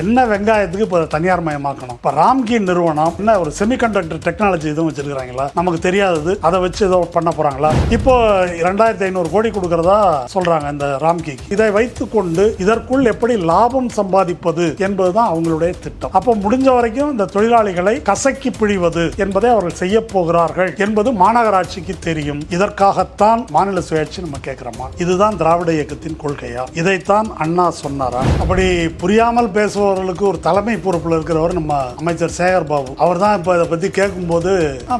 என்ன வெங்காயத்துக்கு இப்போ தனியார் மயமாக்கணும்? இப்போ ராம்கி நிறுவனம் என்ன ஒரு செமிகண்டக்டர் டெக்னாலஜி எதுவும் வச்சிருக்காங்களா? நமக்கு தெரியாதது அதை வச்சு ஏதோ பண்ண போறாங்களா? இப்போ 2500 கோடி கொடுக்கறதா சொல்றாங்க இந்த ராம்கி. இதை வைத்துக்கொண்டு இதற்குள் எப்படி லாபம் சம்பாதிப்பது என்பதுதான் அவங்களுடைய திட்டம். அப்போ முடிஞ்ச வரைக்கும் இந்த தொழிலாளிகளை கசக்கி பிழிவது என்பதை அவர்கள் செய்ய போகிறார்கள் என்பது மாநகராட்சிக்கு தெரியும். இதற்காகத்தான் மாநில சுயாட்சி நம்ம கேட்கிறோமா? இதுதான் திராவிட இயக்கத்தின் கொள்கையா? இதைத்தான் அண்ணா சொன்னாரா? அப்படி புரியாமல் பேசுபவர்களுக்கு ஒரு தலைமை பொறுப்பில் இருக்கிறவர் நம்ம அமைச்சர் சேகர் பாபு. அவர் தான் இப்போ இதை பத்தி கேட்கும்போது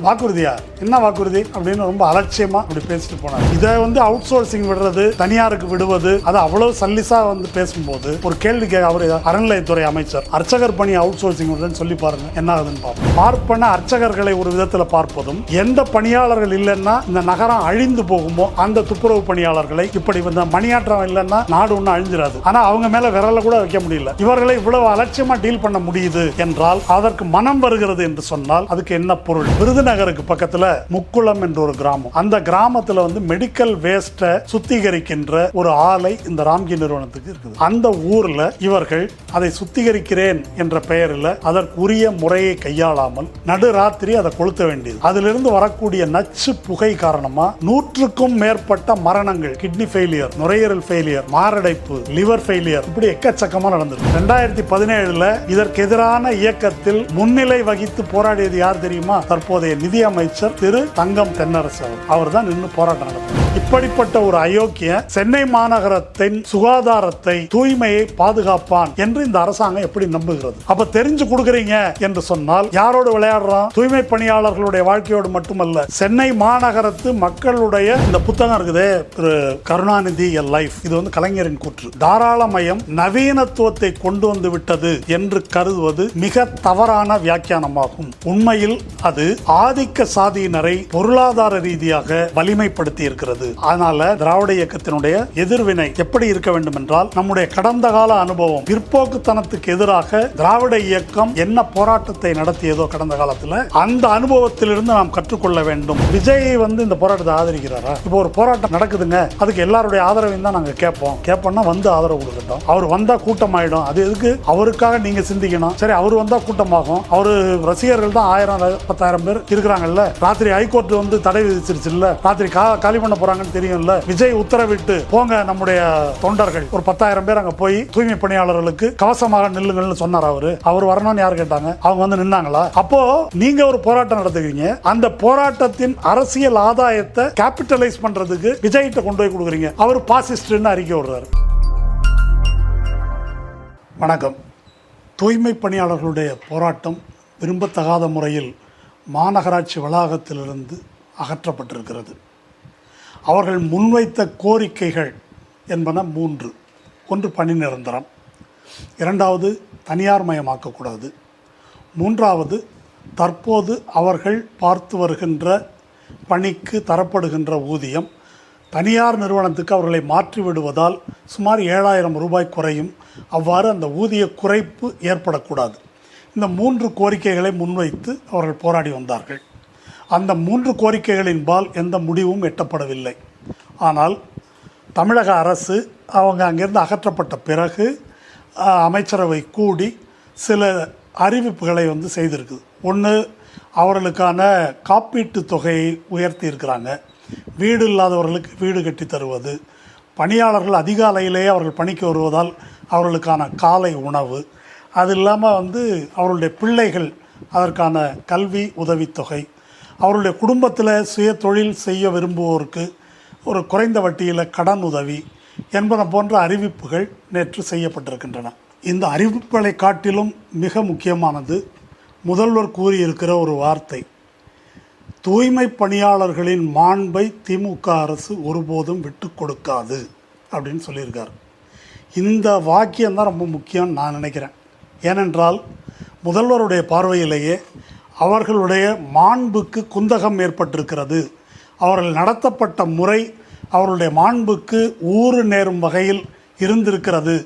வாக்குறுதியா என்ன வாக்குறுதி அப்படின்னு ரொம்ப அலட்சியமா அப்படி பேசிட்டு போனார். இதை அவுட் சோர்சிங் விடுறது, தனியாருக்கு விடுவது, அது அவ்வளவு சல்லிசா பேசும்போது ஒரு கேள்வி அவர் அறநிலையத்துறை அமைச்சர் அர்ச்சகர் பணி அவுட் சோர்சிங் விடுறதுன்னு சொல்லி பாருங்க என்ன ஆகுதுன்னு பார்ப்போம். பார்ப்பன அர்ச்சகர்களை ஒரு விதத்தில் பார்ப்பதும், எந்த பணியாளர்கள் இல்லைன்னா இந்த நகரம் அழிந்து போகுமோ அந்த துப்புரவு பணியாளர்களை இப்படி மணியாற்றம் இல்லைன்னா நாடு ஒன்றும் அழிஞ்சிடாது. ஆனா அவங்க மேல விரல கூட வைக்க முடியல. இவர்களை இவ்வளவு அலட்சியமா டீல் பண்ண முடியுது என்றால் அதற்கு மனம் வருகிறது என்று சொன்னால் அதுக்கு என்ன பொருள்? விருதுநகருக்கு பக்கத்துல முக்குளம் என்ற ஒரு கிராமம். அந்த கிராமத்துல மெடிக்கல் வேஸ்ட சுத்திகரிக்கின்ற ஒரு ஆலை இந்த ராம்கி நிறுவனத்துக்கு இருக்குது. அந்த ஊர்ல இவர்கள் அதை சுத்திகரிக்கிறேன் என்ற பெயரில் அதற்குரிய முறையை கையாளாமல் நடுராத்திரி அதை கொளுத்த வேண்டியது. அதிலிருந்து வரக்கூடிய நச்சு புகை காரணமா 100க்கும் மேற்பட்ட மரணங்கள், கிட்னி ஃபெயிலியர், நுரையீரல் ஃபெயிலியர், மாரடைப்பு, லிவர் ஃபெயிலியர், இப்படி எக்கச்சக்கமா நடந்தது. 2017 இதற்கு எதிரான இயக்கத்தில் முன்னிலை வகித்து போராடியது யார் தெரியுமா? தற்போதைய நிதி அமைச்சர் திரு தங்கம் தென்னரசு. அவர் தான் நின்று போராட்டம் நடத்தினார். இப்படிப்பட்ட ஒரு அயோக்கிய சென்னை மாநகரத்தின் சுகாதாரத்தை, தூய்மையை பாதுகாப்பான் என்று இந்த அரசாங்கம் எப்படி நம்புகிறது? அப்ப தெரிஞ்சு கொடுக்கறீங்க என்று சொன்னால் யாரோடு விளையாடுறோம்? தூய்மை பணியாளர்களுடைய வாழ்க்கையோடு மட்டுமல்ல, சென்னை மாநகரத்து மக்களுடைய இந்த புத்தகம் இருக்குது திரு கருணாநிதி எ லைஃப். இது கலைஞரின் கூற்று. தாராளமயம் நவீனத்துவத்தை கொண்டு வந்து விட்டது என்று கருதுவது மிக தவறான வியாக்கியானமாகும். உண்மையில் அது ஆதிக்க சாதியினரை பொருளாதார ரீதியாக வலிமைப்படுத்தி இருக்கிறது. அதனால திராவிட இயக்கத்தினுடைய எதிர்வினை எப்படி இருக்க வேண்டும் என்றால், நம்முடைய கடந்த கால அனுபவம், பிற்போக்குத்தனத்துக்கு எதிராக திராவிட இயக்கம் என்ன போராட்டத்தை நடத்தியதோ கடந்த காலத்தில், அந்த அனுபவத்திலிருந்து நாம் கற்றுக்கொள்ள வேண்டும். விஜய் இந்த போராட்டத்தை ஆதரிக்கிறாரா? இப்போ ஒரு போராட்டம் நடக்குதுங்க, அதுக்கு எல்லாருடைய ஆதரவையும் தான் நாங்க கேட்போம்னா ஆதரவு கொடுக்கட்டும். அவர் வந்தா கூட்டம் ஆயிடும். அது எதுக்கு அவருக்காக நீங்க சிந்திக்கணும்? சரி, அவர் வந்தா கூட்டமாகும். அவரு ரசிகர்கள் தான் 1000-10,000 பேர் இருக்கிறாங்கல்ல. ராத்திரி ஹைகோர்ட் தடை விதிச்சிருச்சு இல்ல, ராத்திரி காலி பண்ண போறாங்கன்னு தெரியும்ல. விஜய் உத்தரவிட்டு போங்க, நம்முடைய தொண்டர்கள் ஒரு 10,000 பேர் அங்க போய் தூய்மை பணியாளர்களுக்கு கவசமாக நில்லுங்கள்னு சொன்னார். அவர் வரணும்னு யார் கேட்டாங்க? அவங்க நின்னாங்களா? அப்போ நீங்க ஒரு போராட்டம் நடத்துவீங்க, அந்த போராட்டத்தின் அரசியல் ஆதாயத்தை கேபிட்டலைஸ் பண்றதுக்கு விஜய்கிட்ட கொண்டு போய் கொடுக்குறீங்க. அவர் பாசிஸ்ட்னு அறிக்கை விடுறாரு. வணக்கம். தூய்மை பணியாளர்களுடைய போராட்டம் விரும்பத்தகாத முறையில் மாநகராட்சி வளாகத்திலிருந்து அகற்றப்பட்டிருக்கிறது. அவர்கள் முன்வைத்த கோரிக்கைகள் என்பன 3. 1, பணி நிரந்தரம். 2வது, தனியார் மயமாக்கக்கூடாது. 3வது, தற்போது அவர்கள் பார்த்து வருகின்ற பணிக்கு தரப்படுகின்ற ஊதியம் தனியார் நிறுவனத்துக்கு அவர்களை மாற்றிவிடுவதால் சுமார் 7,000 ரூபாய் குறையும். அவ்வாறு அந்த ஊதிய குறைப்பு ஏற்படக்கூடாது. இந்த 3 கோரிக்கைகளை முன்வைத்து அவர்கள் போராடி வந்தார்கள். அந்த 3 கோரிக்கைகளின்பால் எந்த முடிவும் எட்டப்படவில்லை. ஆனால் தமிழக அரசு அவங்க அங்கிருந்து அகற்றப்பட்ட பிறகு அமைச்சரவை கூடி சில அறிவிப்புகளை செய்திருக்குது. 1, அவர்களுக்கான காப்பீட்டு தொகையை உயர்த்தி இருக்கிறாங்க. வீடு இல்லாதவர்களுக்கு வீடு கட்டி தருவது, பணியாளர்கள் அதிகாலையிலேயே அவர்கள் பணிக்கு வருவதால் அவர்களுக்கான காலை உணவு, அது இல்லாமல் அவர்களுடைய பிள்ளைகள் அதற்கான கல்வி உதவித்தொகை, அவருடைய குடும்பத்தில் சுய தொழில் செய்ய விரும்புவோருக்கு ஒரு குறைந்த வட்டியில் கடன் உதவி என்பன போன்ற அறிவிப்புகள் நேற்று செய்யப்பட்டிருக்கின்றன. இந்த அறிவிப்புகளை காட்டிலும் மிக முக்கியமானது முதல்வர் கூறியிருக்கிற ஒரு வார்த்தை, தூய்மை பணியாளர்களின் மாண்பை திமுக அரசு ஒருபோதும் விட்டு கொடுக்காது அப்படின்னு சொல்லியிருக்கார். இந்த வாக்கியம்தான் ரொம்ப முக்கியம்னு நான் நினைக்கிறேன். ஏனென்றால் முதல்வருடைய பார்வையிலேயே அவர்களுடைய மாண்புக்கு குந்தகம் ஏற்பட்டிருக்கிறது. அவர்கள் நடத்தப்பட்ட முறை அவர்களுடைய மாண்புக்கு ஊறு நேரும் வகையில் இருந்திருக்கிறது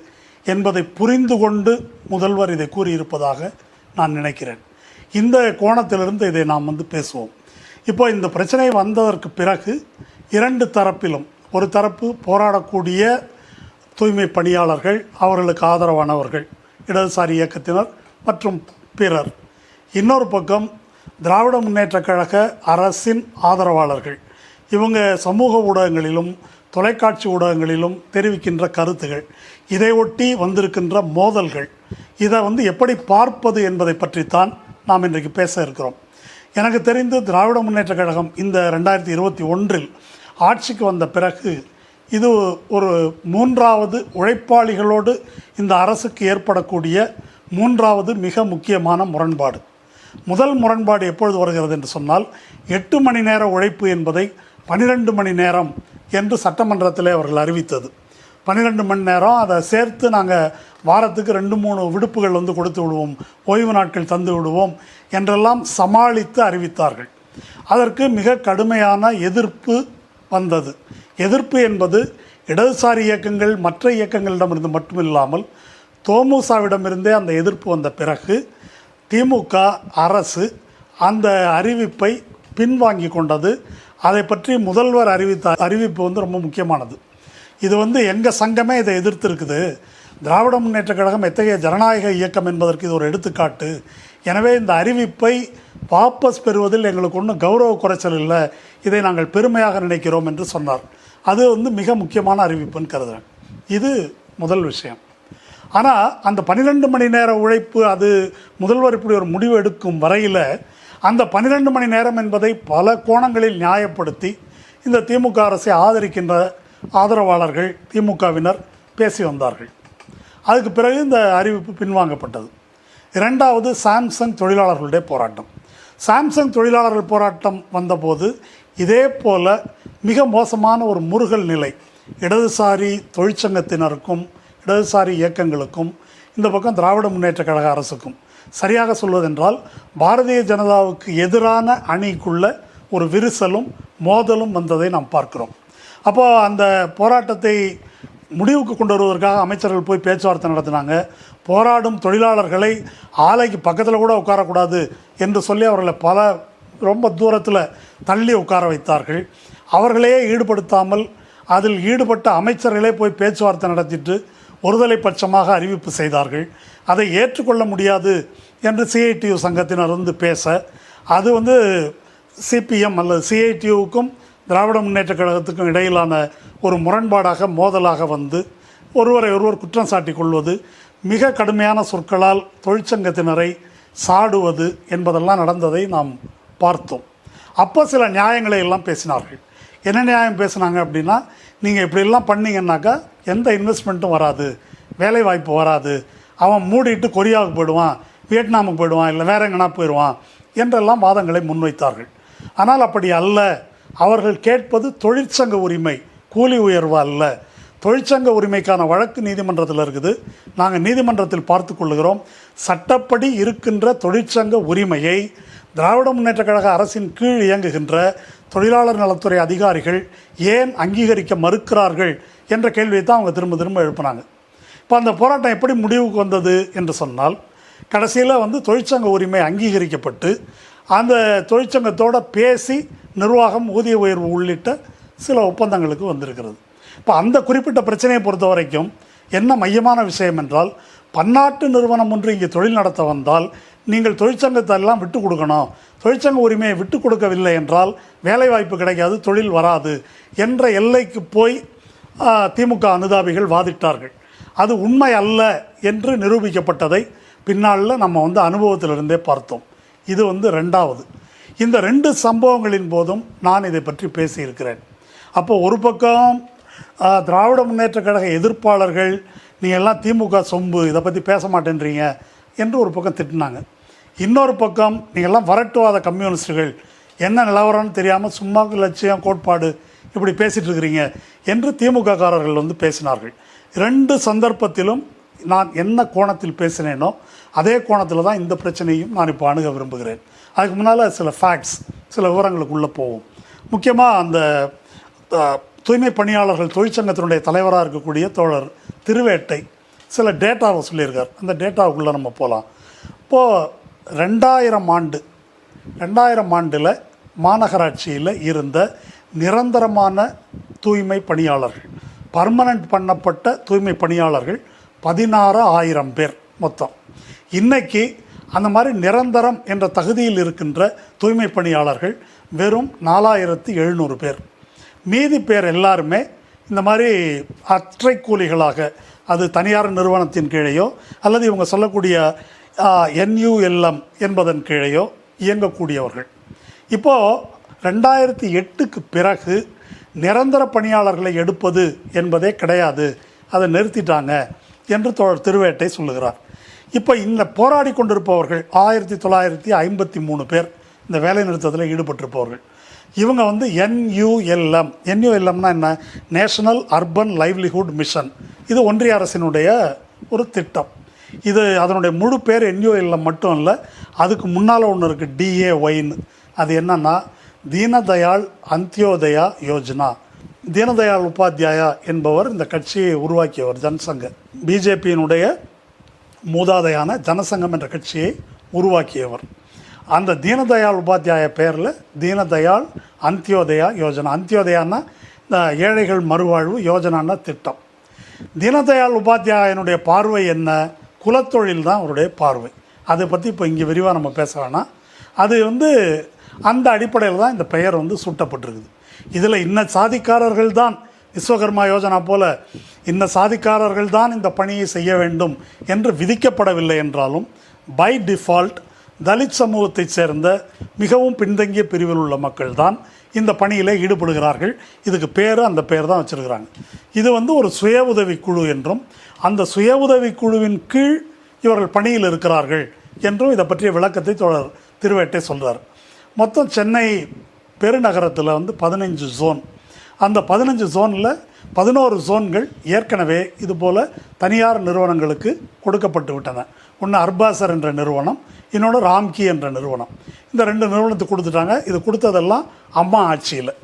என்பதை புரிந்து கொண்டு முதல்வர் இதை கூறியிருப்பதாக நான் நினைக்கிறேன். இந்த கோணத்திலிருந்து இதை நாம் பேசுவோம். இப்போ இந்த பிரச்சனை வந்ததற்கு பிறகு 2 தரப்பிலும், ஒரு தரப்பு போராடக்கூடிய தூய்மை பணியாளர்கள், அவர்களுக்கு ஆதரவானவர்கள் இடதுசாரி இயக்கத்தினர் மற்றும் பிறர். இன்னொரு பக்கம் திராவிட முன்னேற்றக் கழக அரசின் ஆதரவாளர்கள். இவங்க சமூக ஊடகங்களிலும் தொலைக்காட்சி ஊடகங்களிலும் தெரிவிக்கின்ற கருத்துகள், இதை ஒட்டி வந்திருக்கின்ற மோதல்கள், இதை எப்படி பார்ப்பது என்பதை பற்றித்தான் நாம் இன்றைக்கு பேச இருக்கிறோம். எனக்கு தெரிந்து திராவிட முன்னேற்றக் கழகம் இந்த 2021 ஆட்சிக்கு வந்த பிறகு இது ஒரு மூன்றாவது உழைப்பாளிகளோடு இந்த அரசுக்கு ஏற்படக்கூடிய மூன்றாவது மிக முக்கியமான முரண்பாடு. முதல் முரண்பாடு எப்பொழுது வருகிறது என்று சொன்னால், 8 மணி நேர உழைப்பு என்பதை 12 மணி நேரம் என்று சட்டமன்றத்திலே அவர்கள் அறிவித்தது. 12 மணி நேரம், அதை சேர்த்து நாங்கள் வாரத்துக்கு 2-3 விடுப்புகள் கொடுத்து விடுவோம், ஓய்வு நாட்கள் தந்து விடுவோம் என்றெல்லாம் சமாளித்து அறிவித்தார்கள். அதற்கு மிக கடுமையான எதிர்ப்பு வந்தது. எதிர்ப்பு என்பது இடதுசாரி இயக்கங்கள் மற்ற இயக்கங்களிடமிருந்து மட்டுமில்லாமல் தோமுசாவிடமிருந்தே அந்த எதிர்ப்பு வந்த பிறகு திமுக அரசு அந்த அறிவிப்பை பின்வாங்கி கொண்டது. அதை பற்றி முதல்வர் அறிவித்த அறிவிப்பு ரொம்ப முக்கியமானது. இது எங்கள் சங்கமே இதை எதிர்த்திருக்குது. திராவிட முன்னேற்ற கழகம் எத்தகைய ஜனநாயக இயக்கம் என்பதற்கு இது ஒரு எடுத்துக்காட்டு. எனவே இந்த அறிவிப்பை வாபஸ் பெறுவதில் எங்களுக்கு ஒன்றும் கௌரவ குறைச்சல் இல்லை, இதை நாங்கள் பெருமையாக நினைக்கிறோம் என்று சொன்னார். அது மிக முக்கியமான அறிவிப்புன்னு கருதுகிறேன். இது முதல் விஷயம். ஆனால் அந்த 12 மணி நேர உழைப்பு, அது முதல்வர் இப்படி ஒரு முடிவு எடுக்கும் வரையில் அந்த 12 மணி நேரம் என்பதை பல கோணங்களில் நியாயப்படுத்தி இந்த திமுக அரசை ஆதரிக்கின்ற ஆதரவாளர்கள் திமுகவினர் பேசி வந்தார்கள். அதுக்கு பிறகு இந்த அறிவிப்பு பின்வாங்கப்பட்டது. இரண்டாவது சாம்சங் தொழிலாளர்களுடைய போராட்டம். சாம்சங் தொழிலாளர்கள் போராட்டம் வந்தபோது இதே போல் மிக மோசமான ஒரு முறுகல் நிலை இடதுசாரி தொழிற்சங்கத்தினருக்கும் இடதுசாரி இயக்கங்களுக்கும் இந்த பக்கம் திராவிட முன்னேற்ற கழக அரசுக்கும், சரியாக சொல்வதென்றால் பாரதிய ஜனதாவுக்கு எதிரான அணிக்குள்ள ஒரு விரிசலும் மோதலும் வந்ததை நாம் பார்க்கிறோம். அப்போது அந்த போராட்டத்தை முடிவுக்கு கொண்டு வருவதற்காக அமைச்சர்கள் போய் பேச்சுவார்த்தை நடத்தினாங்க. போராடும் தொழிலாளர்களை ஆலைக்கு பக்கத்தில் கூட உட்காரக்கூடாது என்று சொல்லி அவர்களை ரொம்ப தூரத்தில் தள்ளி உட்கார வைத்தார்கள். அவர்களையே ஈடுபடுத்தாமல் அதில் ஈடுபட்ட அமைச்சர்களே போய் பேச்சுவார்த்தை நடத்திட்டு ஒருதலை பட்சமாக அறிவிப்பு செய்தார்கள். அதை ஏற்றுக்கொள்ள முடியாது என்று சிஐடியு சங்கத்தினர் பேச, அது சிபிஎம் அல்லது சிஐடியுவுக்கும் திராவிட முன்னேற்ற கழகத்துக்கும் இடையிலான ஒரு முரண்பாடாக மோதலாக ஒருவரை ஒருவர் குற்றம் சாட்டி கொள்வது, மிக கடுமையான சொற்களால் தொழிற்சங்கத்தினரை சாடுவது என்பதெல்லாம் நடந்ததை நாம் பார்த்தோம். அப்போ சில நியாயங்களை எல்லாம் பேசினார்கள். என்ன நியாயம் பேசினாங்க அப்படின்னா, நீங்கள் இப்படியெல்லாம் பண்ணிங்கன்னாக்கா எந்த இன்வெஸ்ட்மெண்ட்டும் வராது, வேலை வாய்ப்பு வராது, அவன் மூடிட்டு கொரியாவுக்கு போயிடுவான், வியட்நாமுக்கு போயிடுவான், இல்லை வேற எங்கன்னா போயிடுவான் என்றெல்லாம் வாதங்களை முன்வைத்தார்கள். ஆனால் அப்படி அல்ல. அவர்கள் கேட்பது தொழிற்சங்க உரிமை, கூலி உயர்வு அல்ல. தொழிற்சங்க உரிமைக்கான வழக்கு நீதிமன்றத்தில் இருக்குது. நாங்கள் நீதிமன்றத்தில் பார்த்து கொள்ளுகிறோம். சட்டப்படி இருக்கின்ற தொழிற்சங்க உரிமையை திராவிட முன்னேற்ற கழக அரசின் கீழ் இயங்குகின்ற தொழிலாளர் நலத்துறை அதிகாரிகள் ஏன் அங்கீகரிக்க மறுக்கிறார்கள் என்ற கேள்வியை தான் அவங்க திரும்ப திரும்ப எழுப்பினாங்க. இப்போ அந்த போராட்டம் எப்படி முடிவுக்கு வந்தது என்று சொன்னால், கடைசியில் தொழிற்சங்க உரிமை அங்கீகரிக்கப்பட்டு அந்த தொழிற்சங்கத்தோடு பேசி நிர்வாகம் ஊதிய உயர்வு உள்ளிட்ட சில ஒப்பந்தங்களுக்கு வந்திருக்கிறது. இப்போ அந்த குறிப்பிட்ட பிரச்சனையை பொறுத்த வரைக்கும் என்ன மையமான விஷயம் என்றால், பன்னாட்டு நிறுவனம் ஒன்று இங்கே தொழில் நடத்த வந்தால் நீங்கள் தொழிற்சங்கத்தை எல்லாம் விட்டு கொடுக்கணும், தொழிற்சங்க உரிமையை விட்டு கொடுக்கவில்லை என்றால் வேலை வாய்ப்பு கிடைக்காது, தொழில் வராது என்ற எல்லைக்கு போய் திமுக அனுதாபிகள் வாதிட்டார்கள். அது உண்மை அல்ல என்று நிரூபிக்கப்பட்டதை பின்னால் நம்ம அனுபவத்திலிருந்தே பார்த்தோம். இது ரெண்டாவது. இந்த 2 சம்பவங்களின் போதும் நான் இதை பற்றி பேசியிருக்கிறேன். அப்போ ஒரு பக்கம் திராவிட முன்னேற்ற கழக எதிர்ப்பாளர்கள், நீங்கள் எல்லாம் திமுக சொம்பு, இதை பற்றி பேச மாட்டேன்றீங்க என்று ஒரு பக்கம் திட்டினாங்க. இன்னொரு பக்கம் நீங்கள்லாம் வரட்டுவாத கம்யூனிஸ்டுகள், என்ன நிலவரம்னு தெரியாமல் சும்மா லட்சியம் கோட்பாடு இப்படி பேசிகிட்டு இருக்கிறீங்க என்று திமுக காரர்கள் பேசினார்கள். 2 சந்தர்ப்பத்திலும் நான் என்ன கோணத்தில் பேசினேனோ அதே கோணத்தில் தான் இந்த பிரச்சனையும் நான் இப்போ அணுக விரும்புகிறேன். அதுக்கு முன்னால் சில ஃபேக்ட்ஸ், சில விவரங்களுக்குள்ளே போவோம். முக்கியமாக அந்த தூய்மை பணியாளர்கள் தொழிற்சங்கத்தினுடைய தலைவராக இருக்கக்கூடிய தோழர் திருவேட்டை சில டேட்டாவை சொல்லியிருக்கார். அந்த டேட்டாவுக்குள்ளே நம்ம போகலாம். இப்போது 2000 ஆண்டில் மாநகராட்சியில் இருந்த நிரந்தரமான தூய்மை பணியாளர்கள், பர்மனண்ட் பண்ணப்பட்ட தூய்மை பணியாளர்கள் 16,000 பேர். மொத்தம். இன்னைக்கு அந்த மாதிரி நிரந்தரம் என்ற தகுதியில் இருக்கின்ற தூய்மை பணியாளர்கள் வெறும் 4700 பேர். மீதி பேர் எல்லாருமே இந்த மாதிரி அற்றை கூலிகளாக, அது தனியார் நிறுவனத்தின் கீழேயோ அல்லது இவங்க சொல்லக்கூடிய NULM என்பதன் கீழேயோ இயங்கக்கூடியவர்கள். இப்போது 2008க்கு பிறகு நிரந்தர பணியாளர்களை எடுப்பது என்பதே கிடையாது, அதை நிறுத்திட்டாங்க என்று திருவேட்டை சொல்லுகிறார். இப்போ இந்த போராடி கொண்டிருப்பவர்கள் 1953 பேர் இந்த வேலை நிறுத்தத்தில் ஈடுபட்டிருப்பவர்கள். இவங்க வந்து NULMனா என்ன? National urban livelihood mission. இது ஒன்றிய அரசினுடைய ஒரு திட்டம். இது அதனுடைய முழு பேர் NULM மட்டும் இல்லை, அதுக்கு முன்னால் ஒன்று இருக்குது DAYன்னு. அது என்னன்னா தீனதயாள் அந்தியோதயா யோஜனா. தீனதயாள் உபாத்யாயா என்பவர் இந்த கட்சியை உருவாக்கியவர். ஜனசங்க பிஜேபியினுடைய மூதாதையான ஜனசங்கம் என்ற கட்சியை உருவாக்கியவர். அந்த தீனதயாள் உபாத்யாய பேரில் தீனதயாள் அந்தியோதயா யோஜனா. அந்தியோதயான்னா இந்த ஏழைகள் மறுவாழ்வு, யோஜனான்னா திட்டம். தீனதயாள் உபாத்யாயனுடைய பார்வை என்ன? குலத்தொழில் தான் அவருடைய பார்வை. அதை பற்றி இப்போ இங்கே விரிவாக நம்ம பேச வேணாம். அது வந்து அந்த அடிப்படையில் தான் இந்த பெயர் வந்து சூட்டப்பட்டிருக்குது. இதில் இன்ன சாதிக்காரர்கள் தான், விஸ்வகர்மா யோஜனா போல இன்ன சாதிக்காரர்கள் தான் இந்த பணியை செய்ய வேண்டும் என்று விதிக்கப்படவில்லை என்றாலும் பை டிஃபால்ட் தலித் சமூகத்தைச் சேர்ந்த மிகவும் பின்தங்கிய பிரிவில் உள்ள மக்கள் தான் இந்த பணியில் ஈடுபடுகிறார்கள். இதுக்கு பேர் அந்த பேர் தான் வச்சுருக்கிறாங்க. இது வந்து ஒரு சுய உதவி குழு என்றும் அந்த சுய உதவி குழுவின் கீழ் இவர்கள் பணியில் இருக்கிறார்கள் என்றும் இதை பற்றிய விளக்கத்தை திருவேட்டை சொல்கிறார். மொத்தம் சென்னை பெருநகரத்தில் வந்து 15 ஜோன். அந்த 15 ஜோனில் 11 ஜோன்கள் ஏற்கனவே இதுபோல் தனியார் நிறுவனங்களுக்கு கொடுக்கப்பட்டு விட்டன. ஒன்று அர்பாசர் என்ற நிறுவனம், இன்னொன்று ராம்கி என்ற நிறுவனம். இந்த 2 நிறுவனத்துக்கு கொடுத்துட்டாங்க. இது கொடுத்ததெல்லாம் அம்மா ஆட்சியில்.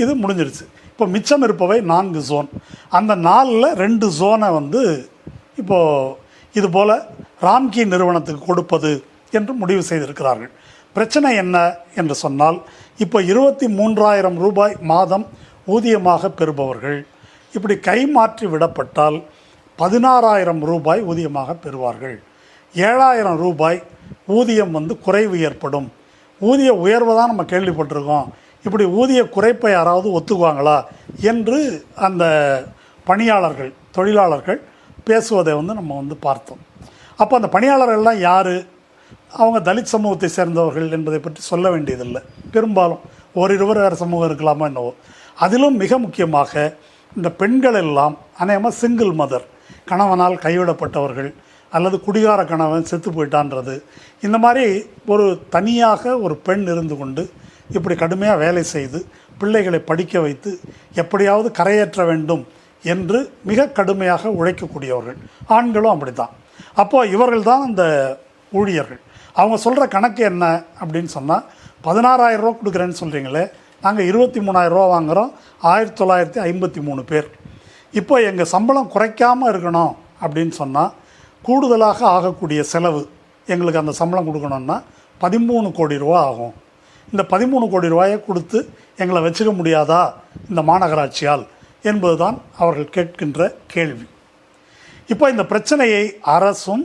இது முடிஞ்சிருச்சு. இப்போ மிச்சம் இருப்பவை 4 ஜோன். அந்த 4ல் 2 ஜோனை வந்து இப்போது இதுபோல் ராம்கி நிறுவனத்துக்கு கொடுப்பது என்று முடிவு செய்திருக்கிறார்கள். பிரச்சனை என்ன என்று சொன்னால், இப்போ 23,000 ரூபாய் மாதம் ஊதியமாக பெறுபவர்கள் இப்படி கைமாற்றி விடப்பட்டால் 16,000 ரூபாய் ஊதியமாக பெறுவார்கள். 7,000 ரூபாய் ஊதியம் வந்து குறைவு ஏற்படும். ஊதிய உயர்வை தான் நம்ம கேள்விப்பட்டிருக்கோம், இப்படி ஊதிய குறைப்பை யாராவது ஒத்துக்குவாங்களா என்று அந்த பணியாளர்கள், தொழிலாளர்கள் பேசுவதை வந்து நம்ம வந்து பார்த்தோம். அப்போ அந்த பணியாளர்கள்லாம் யார்? அவங்க தலித் சமூகத்தை சேர்ந்தவர்கள் என்பதை பற்றி சொல்ல வேண்டியதில்லை. பெரும்பாலும் ஓரிருவர் வேறு சமூகம் இருக்கலாமா என்னவோ. அதிலும் மிக முக்கியமாக இந்த பெண்கள் எல்லாம் அநேகமாக சிங்கிள் மதர், கணவனால் கைவிடப்பட்டவர்கள் அல்லது குடிகார கணவன் செத்து போயிட்டான்றது, இந்த மாதிரி ஒரு தனியாக ஒரு பெண் இருந்து கொண்டு இப்படி கடுமையாக வேலை செய்து பிள்ளைகளை படிக்க வைத்து எப்படியாவது கரையேற்ற வேண்டும் என்று மிக கடுமையாக உழைக்கக்கூடியவர்கள். ஆண்களும் அப்படி தான். அப்போது இவர்கள் தான் இந்த ஊழியர்கள். அவங்க சொல்கிற கணக்கு என்ன அப்படின்னு சொன்னால், 16,000 ரூபா கொடுக்குறேன்னு சொல்கிறீங்களே, நாங்கள் 23,000 ரூபா வாங்குகிறோம், 1953 பேர். இப்போ எங்கள் சம்பளம் குறைக்காமல் இருக்கணும் அப்படின்னு சொன்னால் கூடுதலாக ஆகக்கூடிய செலவு, எங்களுக்கு அந்த சம்பளம் கொடுக்கணுன்னா 13 கோடி ரூபா ஆகும். இந்த 13 கோடி ரூபாயை கொடுத்து எங்களை வச்சுக்க முடியாதா இந்த மாநகராட்சியால் என்பது தான் அவர்கள் கேட்கின்ற கேள்வி. இப்போ இந்த பிரச்சனையை அரசும்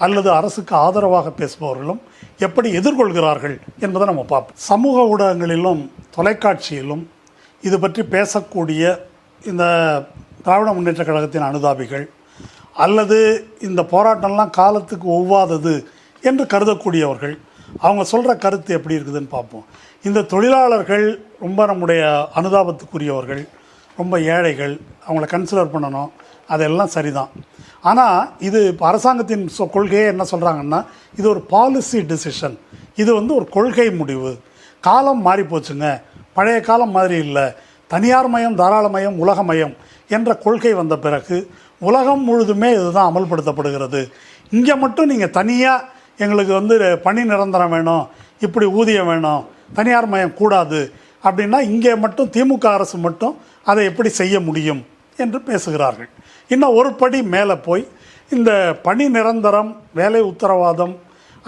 அல்லது அரசுக்கு ஆதரவாக பேசுபவர்களும் எப்படி எதிர்கொள்கிறார்கள் என்பதை நம்ம பார்ப்போம். சமூக ஊடகங்களிலும் தொலைக்காட்சியிலும் இது பற்றி பேசக்கூடிய இந்த திராவிட முன்னேற்ற கழகத்தின் அனுதாபிகள் அல்லது இந்த போராட்டம்லாம் காலத்துக்கு ஒவ்வாதது என்று கருதக்கூடியவர்கள், அவங்க சொல்கிற கருத்து எப்படி இருக்குதுன்னு பார்ப்போம். இந்த தொழிலாளர்கள் ரொம்ப நம்முடைய அனுதாபத்துக்குரியவர்கள், ரொம்ப ஏழைகள், அவங்கள கன்சிடர் பண்ணணும், அதெல்லாம் சரிதான். ஆனால் இது இப்போ அரசாங்கத்தின் கொள்கையே என்ன சொல்கிறாங்கன்னா, இது ஒரு பாலிசி டிசிஷன், இது வந்து ஒரு கொள்கை முடிவு. காலம் மாறி போச்சுங்க, பழைய காலம் மாதிரி இல்லை, தனியார் மயம், தாராளமயம், உலகமயம் என்ற கொள்கை வந்த பிறகு உலகம் முழுதுமே இதுதான் அமல்படுத்தப்படுகிறது. இங்கே மட்டும் நீங்கள் தனியாக எங்களுக்கு வந்து பணி நிரந்தரம் வேணும், இப்படி ஊதியம் வேணும், தனியார் மயம் கூடாது அப்படின்னா இங்கே மட்டும் திமுக அரசு மட்டும் அதை எப்படி செய்ய முடியும் என்று பேசுகிறார்கள். இன்னும் ஒரு படி மேலே போய் இந்த பணி நிரந்தரம், வேலை உத்தரவாதம்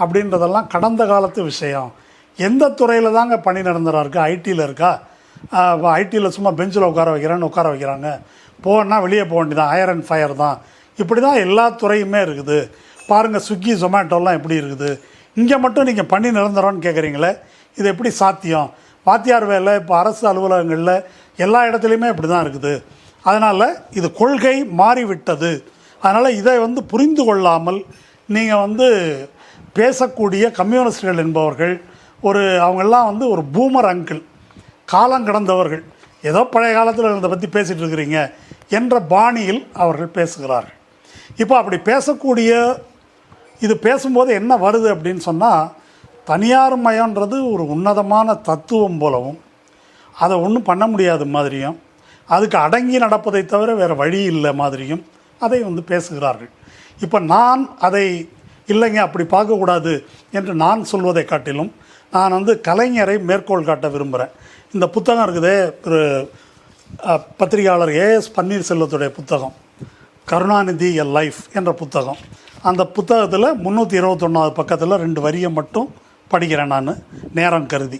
அப்படின்றதெல்லாம் கடந்த காலத்து விஷயம். எந்த துறையில் தாங்க பணி நிரந்தரம் இருக்குது? ஐடியில் இருக்கா? ஐடியில் சும்மா பெஞ்சில் உட்கார வைக்கிறாங்க, போனால் வெளியே போக வேண்டியதான், ஹையர் அண்ட் ஃபயர் தான். இப்படி தான் எல்லா துறையுமே இருக்குது. பாருங்கள் ஸ்விக்கி ஜொமேட்டோலாம் எப்படி இருக்குது, இங்கே மட்டும் நீங்கள் பண்ணி நிரந்தரம்னு கேட்குறீங்களே, இது எப்படி சாத்தியம்? வாத்தியார் வேலை இப்போ அரசு அலுவலகங்களில் எல்லா இடத்துலையுமே இப்படி தான் இருக்குது. அதனால் இது கொள்கை மாறிவிட்டது. அதனால் இதை புரிந்து கொள்ளாமல் நீங்கள் பேசக்கூடிய கம்யூனிஸ்டுகள் என்பவர்கள் அவங்கெல்லாம் ஒரு பூமர் அங்கிள், காலம் கடந்தவர்கள், ஏதோ பழைய காலத்தில் இதை பற்றி பேசிகிட்டு இருக்கிறீங்க என்ற பாணியில் அவர்கள் பேசுகிறார்கள். இப்போ அப்படி பேசக்கூடிய இது பேசும்போது என்ன வருது அப்படின்னு சொன்னால், தனியார் மயன்றது ஒரு உன்னதமான தத்துவம் போலவும் அதை ஒன்றும் பண்ண முடியாத மாதிரியும் அதுக்கு அடங்கி நடப்பதை தவிர வேறு வழி இல்லை மாதிரியும் அதை பேசுகிறார்கள். இப்போ நான் அதை இல்லைங்க அப்படி பார்க்கக்கூடாது என்று நான் சொல்வதை காட்டிலும் நான் கலைஞரை மேற்கோள் காட்ட விரும்புகிறேன். இந்த புத்தகம் இருக்குதே, ஒரு பத்திரிகையாளர் ஏஎஸ் பன்னீர்செல்வத்துடைய புத்தகம் கருணாநிதி எ லைஃப் என்ற புத்தகம். அந்த புத்தகத்தில் 321வது பக்கத்தில் 2 வரியை மட்டும் படிக்கிறேன் நான் நேரம் கருதி.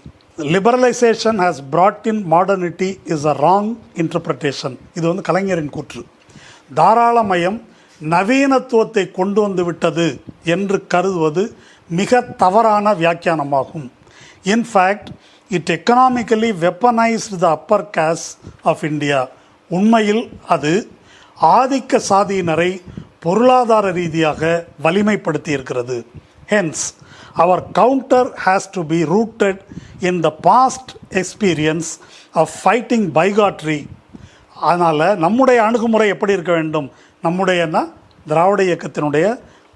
Liberalisation has brought in modernity is a wrong interpretation. இது கலைஞரின் கூற்று. தாராளமயம் நவீனத்துவத்தை கொண்டு வந்து விட்டது என்று கருதுவது மிக தவறான வியாக்கியானமாகும். In fact it economically weaponised the upper caste of India. உண்மையில் அது ஆதிக்க சாதியினரை பொருளாதார ரீதியாக வலிமைப்படுத்தி இருக்கிறது. Hence our counter has to be rooted in the past experience of fighting bigotry. அதனால் நம்முடைய அணுகுமுறை எப்படி இருக்க வேண்டும்? நம்முடையனா திராவிட இயக்கத்தினுடைய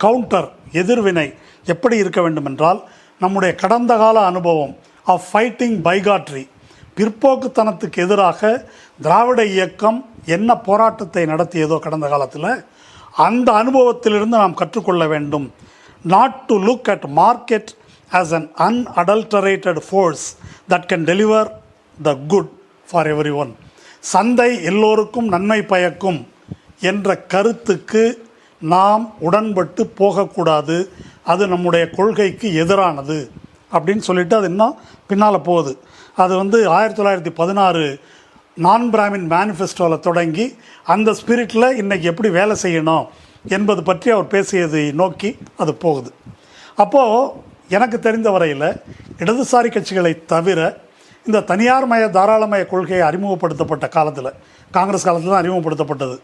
கவுண்டர் எதிர்வினை எப்படி இருக்க வேண்டும் என்றால், நம்முடைய கடந்த கால அனுபவம் ஆஃப் ஃபைட்டிங் பைகாட்ரி, பிற்போக்குத்தனத்துக்கு எதிராக திராவிட இயக்கம் என்ன போராட்டத்தை நடத்தியதோ கடந்த காலத்தில், அந்த அனுபவத்திலிருந்து நாம் கற்றுக்கொள்ள வேண்டும். Not to look at market as an unadulterated force that can deliver the good for everyone. சந்தை எல்லோருக்கும் நன்மை பயக்கும் என்ற கருத்துக்கு நாம் உடன்பட்டு போகக்கூடாது. அது நம்முடைய கொள்கைக்கு எதிரானது அப்படின்னு சொல்லிட்டு அது இன்னும் பின்னால் போகுது. அது 1916 நான் பிராமின் மேனிஃபெஸ்டோவில் தொடங்கி அந்த ஸ்பிரிட்டில் இன்றைக்கி எப்படி வேலை செய்யணும் என்பது பற்றி அவர் பேசியதை நோக்கி அது போகுது. அப்போது எனக்கு தெரிந்த வரையில் இடதுசாரி கட்சிகளை தவிர இந்த தனியார் மய தாராளமய கொள்கையை அறிமுகப்படுத்தப்பட்ட காலத்தில், காங்கிரஸ் காலத்தில் தான் அறிமுகப்படுத்தப்பட்டது.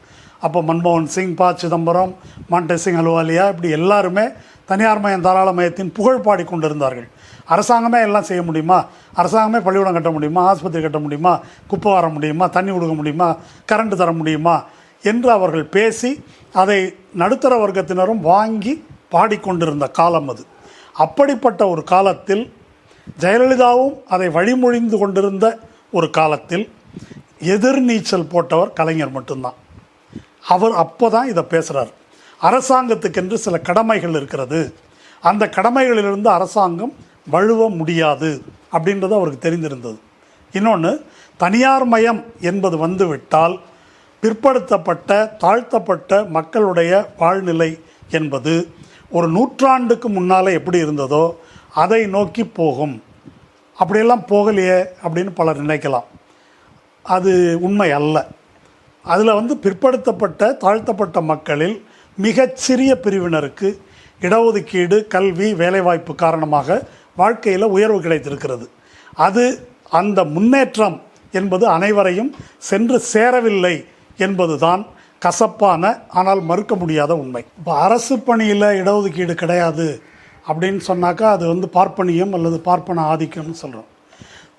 அப்போ மன்மோகன் சிங், ப சிதம்பரம், மாண்டேசிங் அலுவாலியா இப்படி எல்லாருமே தனியார் மயம் தாராளமயத்தின் புகழ் பாடி கொண்டிருந்தார்கள். அரசாங்கமே எல்லாம் செய்ய முடியுமா? அரசாங்கமே பள்ளிக்கூடம் கட்ட முடியுமா? ஆஸ்பத்திரி கட்ட முடியுமா? குப்பை வர முடியுமா? தண்ணி கொடுக்க முடியுமா? கரண்ட் தர முடியுமா? என்று அவர்கள் பேசி அதை நடுத்தர வர்க்கத்தினரும் வாங்கி பாடிக்கொண்டிருந்த காலம் அது. அப்படிப்பட்ட ஒரு காலத்தில் ஜெயலலிதாவும் அதை வழிமொழிந்து கொண்டிருந்த ஒரு காலத்தில் எதிர்நீச்சல் போட்டவர் கலைஞர் மட்டும்தான். அவர் அப்போ தான் இதை பேசுகிறார். அரசாங்கத்துக்கென்று சில கடமைகள் இருக்கிறது, அந்த கடமைகளிலிருந்து அரசாங்கம் வழுவ முடியாது அப்படின்றது அவருக்கு தெரிந்திருந்தது. இன்னொன்று, தனியார் மயம் என்பது வந்துவிட்டால் பிற்படுத்தப்பட்ட தாழ்த்தப்பட்ட மக்களுடைய வாழ்நிலை என்பது ஒரு நூற்றாண்டுக்கு முன்னால் எப்படி இருந்ததோ அதை நோக்கி போகும். அப்படியெல்லாம் போகலையே அப்படின்னு பலர் நினைக்கலாம். அது உண்மை அல்ல. அதில் பிற்படுத்தப்பட்ட தாழ்த்தப்பட்ட மக்களில் மிகச்சிறிய பிரிவினருக்கு இடஒதுக்கீடு, கல்வி, வேலைவாய்ப்பு காரணமாக வாழ்க்கையில் உயர்வு கிடைத்திருக்கிறது. அந்த முன்னேற்றம் என்பது அனைவரையும் சென்று சேரவில்லை என்பதுதான் கசப்பான ஆனால் மறுக்க முடியாத உண்மை. இப்போ அரசு பணியில் இடஒதுக்கீடு கிடையாது அப்படின்னு சொன்னாக்கா அது பார்ப்பனியம் அல்லது பார்ப்பன ஆதிக்கம்னு சொல்கிறோம்.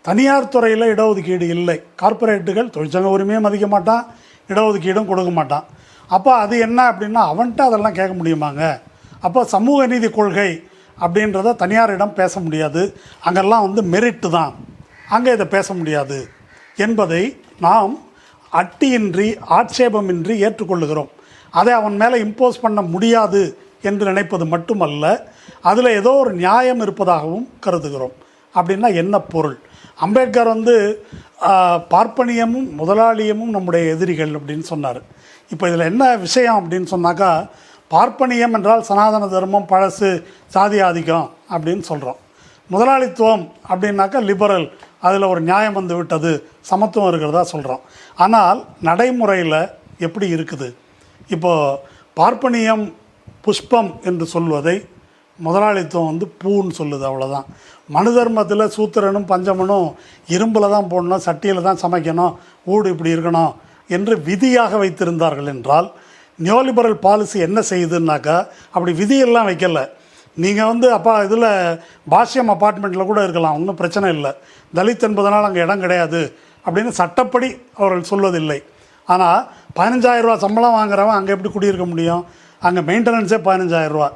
தனியார் துறையில் இடஒதுக்கீடு இல்லை. கார்ப்பரேட்டுகள் தொழிற்சங்க உரிமையும் மதிக்க மாட்டான், இடஒதுக்கீடும் கொடுக்க மாட்டான். அப்போ அது என்ன அப்படின்னா அவன்கிட்ட அதெல்லாம் கேட்க முடியுமாங்க? அப்போ சமூக நீதி கொள்கை அப்படின்றத தனியாரிடம் பேச முடியாது. அங்கெல்லாம் மெரிட்டு தான், அங்கே இதை பேச முடியாது என்பதை நாம் அட்டியின்றி ஆட்சேபமின்றி ஏற்றுக்கொள்ளுகிறோம். அதை அவன் மேலே இம்போஸ் பண்ண முடியாது என்று நினைப்பது மட்டுமல்ல, அதில் ஏதோ ஒரு நியாயம் இருப்பதாகவும் கருதுகிறோம். அப்படின்னா என்ன பொருள்? அம்பேத்கர் பார்ப்பனியமும் முதலாளியமும் நம்முடைய எதிரிகள் அப்படின்னு சொன்னார். இப்போ இதில் என்ன விஷயம் அப்படின்னு சொன்னாக்கா, பார்ப்பனியம் என்றால் சனாதன தர்மம், பழசு, சாதி ஆதிக்கம் அப்படின்னு சொல்கிறோம். முதலாளித்துவம் அப்படின்னாக்கா லிபரல், அதில் ஒரு நியாயம் வந்து விட்டது, சமத்துவம் இருக்கிறதா சொல்கிறோம். ஆனால் நடைமுறையில் எப்படி இருக்குது? இப்போது பார்ப்பனியம் புஷ்பம் என்று சொல்வதை முதலாளித்துவம் வந்து பூன்னு சொல்லுது, அவ்வளோதான். மனு தர்மத்தில் சூத்திரனும் பஞ்சமனும் இரும்பில் தான் போடணும், சட்டியில் தான் சமைக்கணும், ஊடு இப்படி இருக்கணும் என்று விதியாக வைத்திருந்தார்கள் என்றால், நியோலிபரல் பாலிசி என்ன செய்யுதுன்னாக்கா அப்படி விதியெல்லாம் வைக்கல. நீங்கள் வந்து அப்பா இதில் பாஷ்யம் அப்பார்ட்மெண்ட்டில் கூட இருக்கலாம், ஒன்றும் பிரச்சனை இல்லை, தலித் என்பதனால் அங்கே இடம் கிடையாது அப்படின்னு சட்டப்படி அவர்கள் சொல்வதில்லை. ஆனால் 15,000 ரூபா சம்பளம் வாங்குறவன் அங்கே எப்படி குடியிருக்க முடியும்? அங்கே மெயின்டெனன்ஸே 15,000 ரூபா.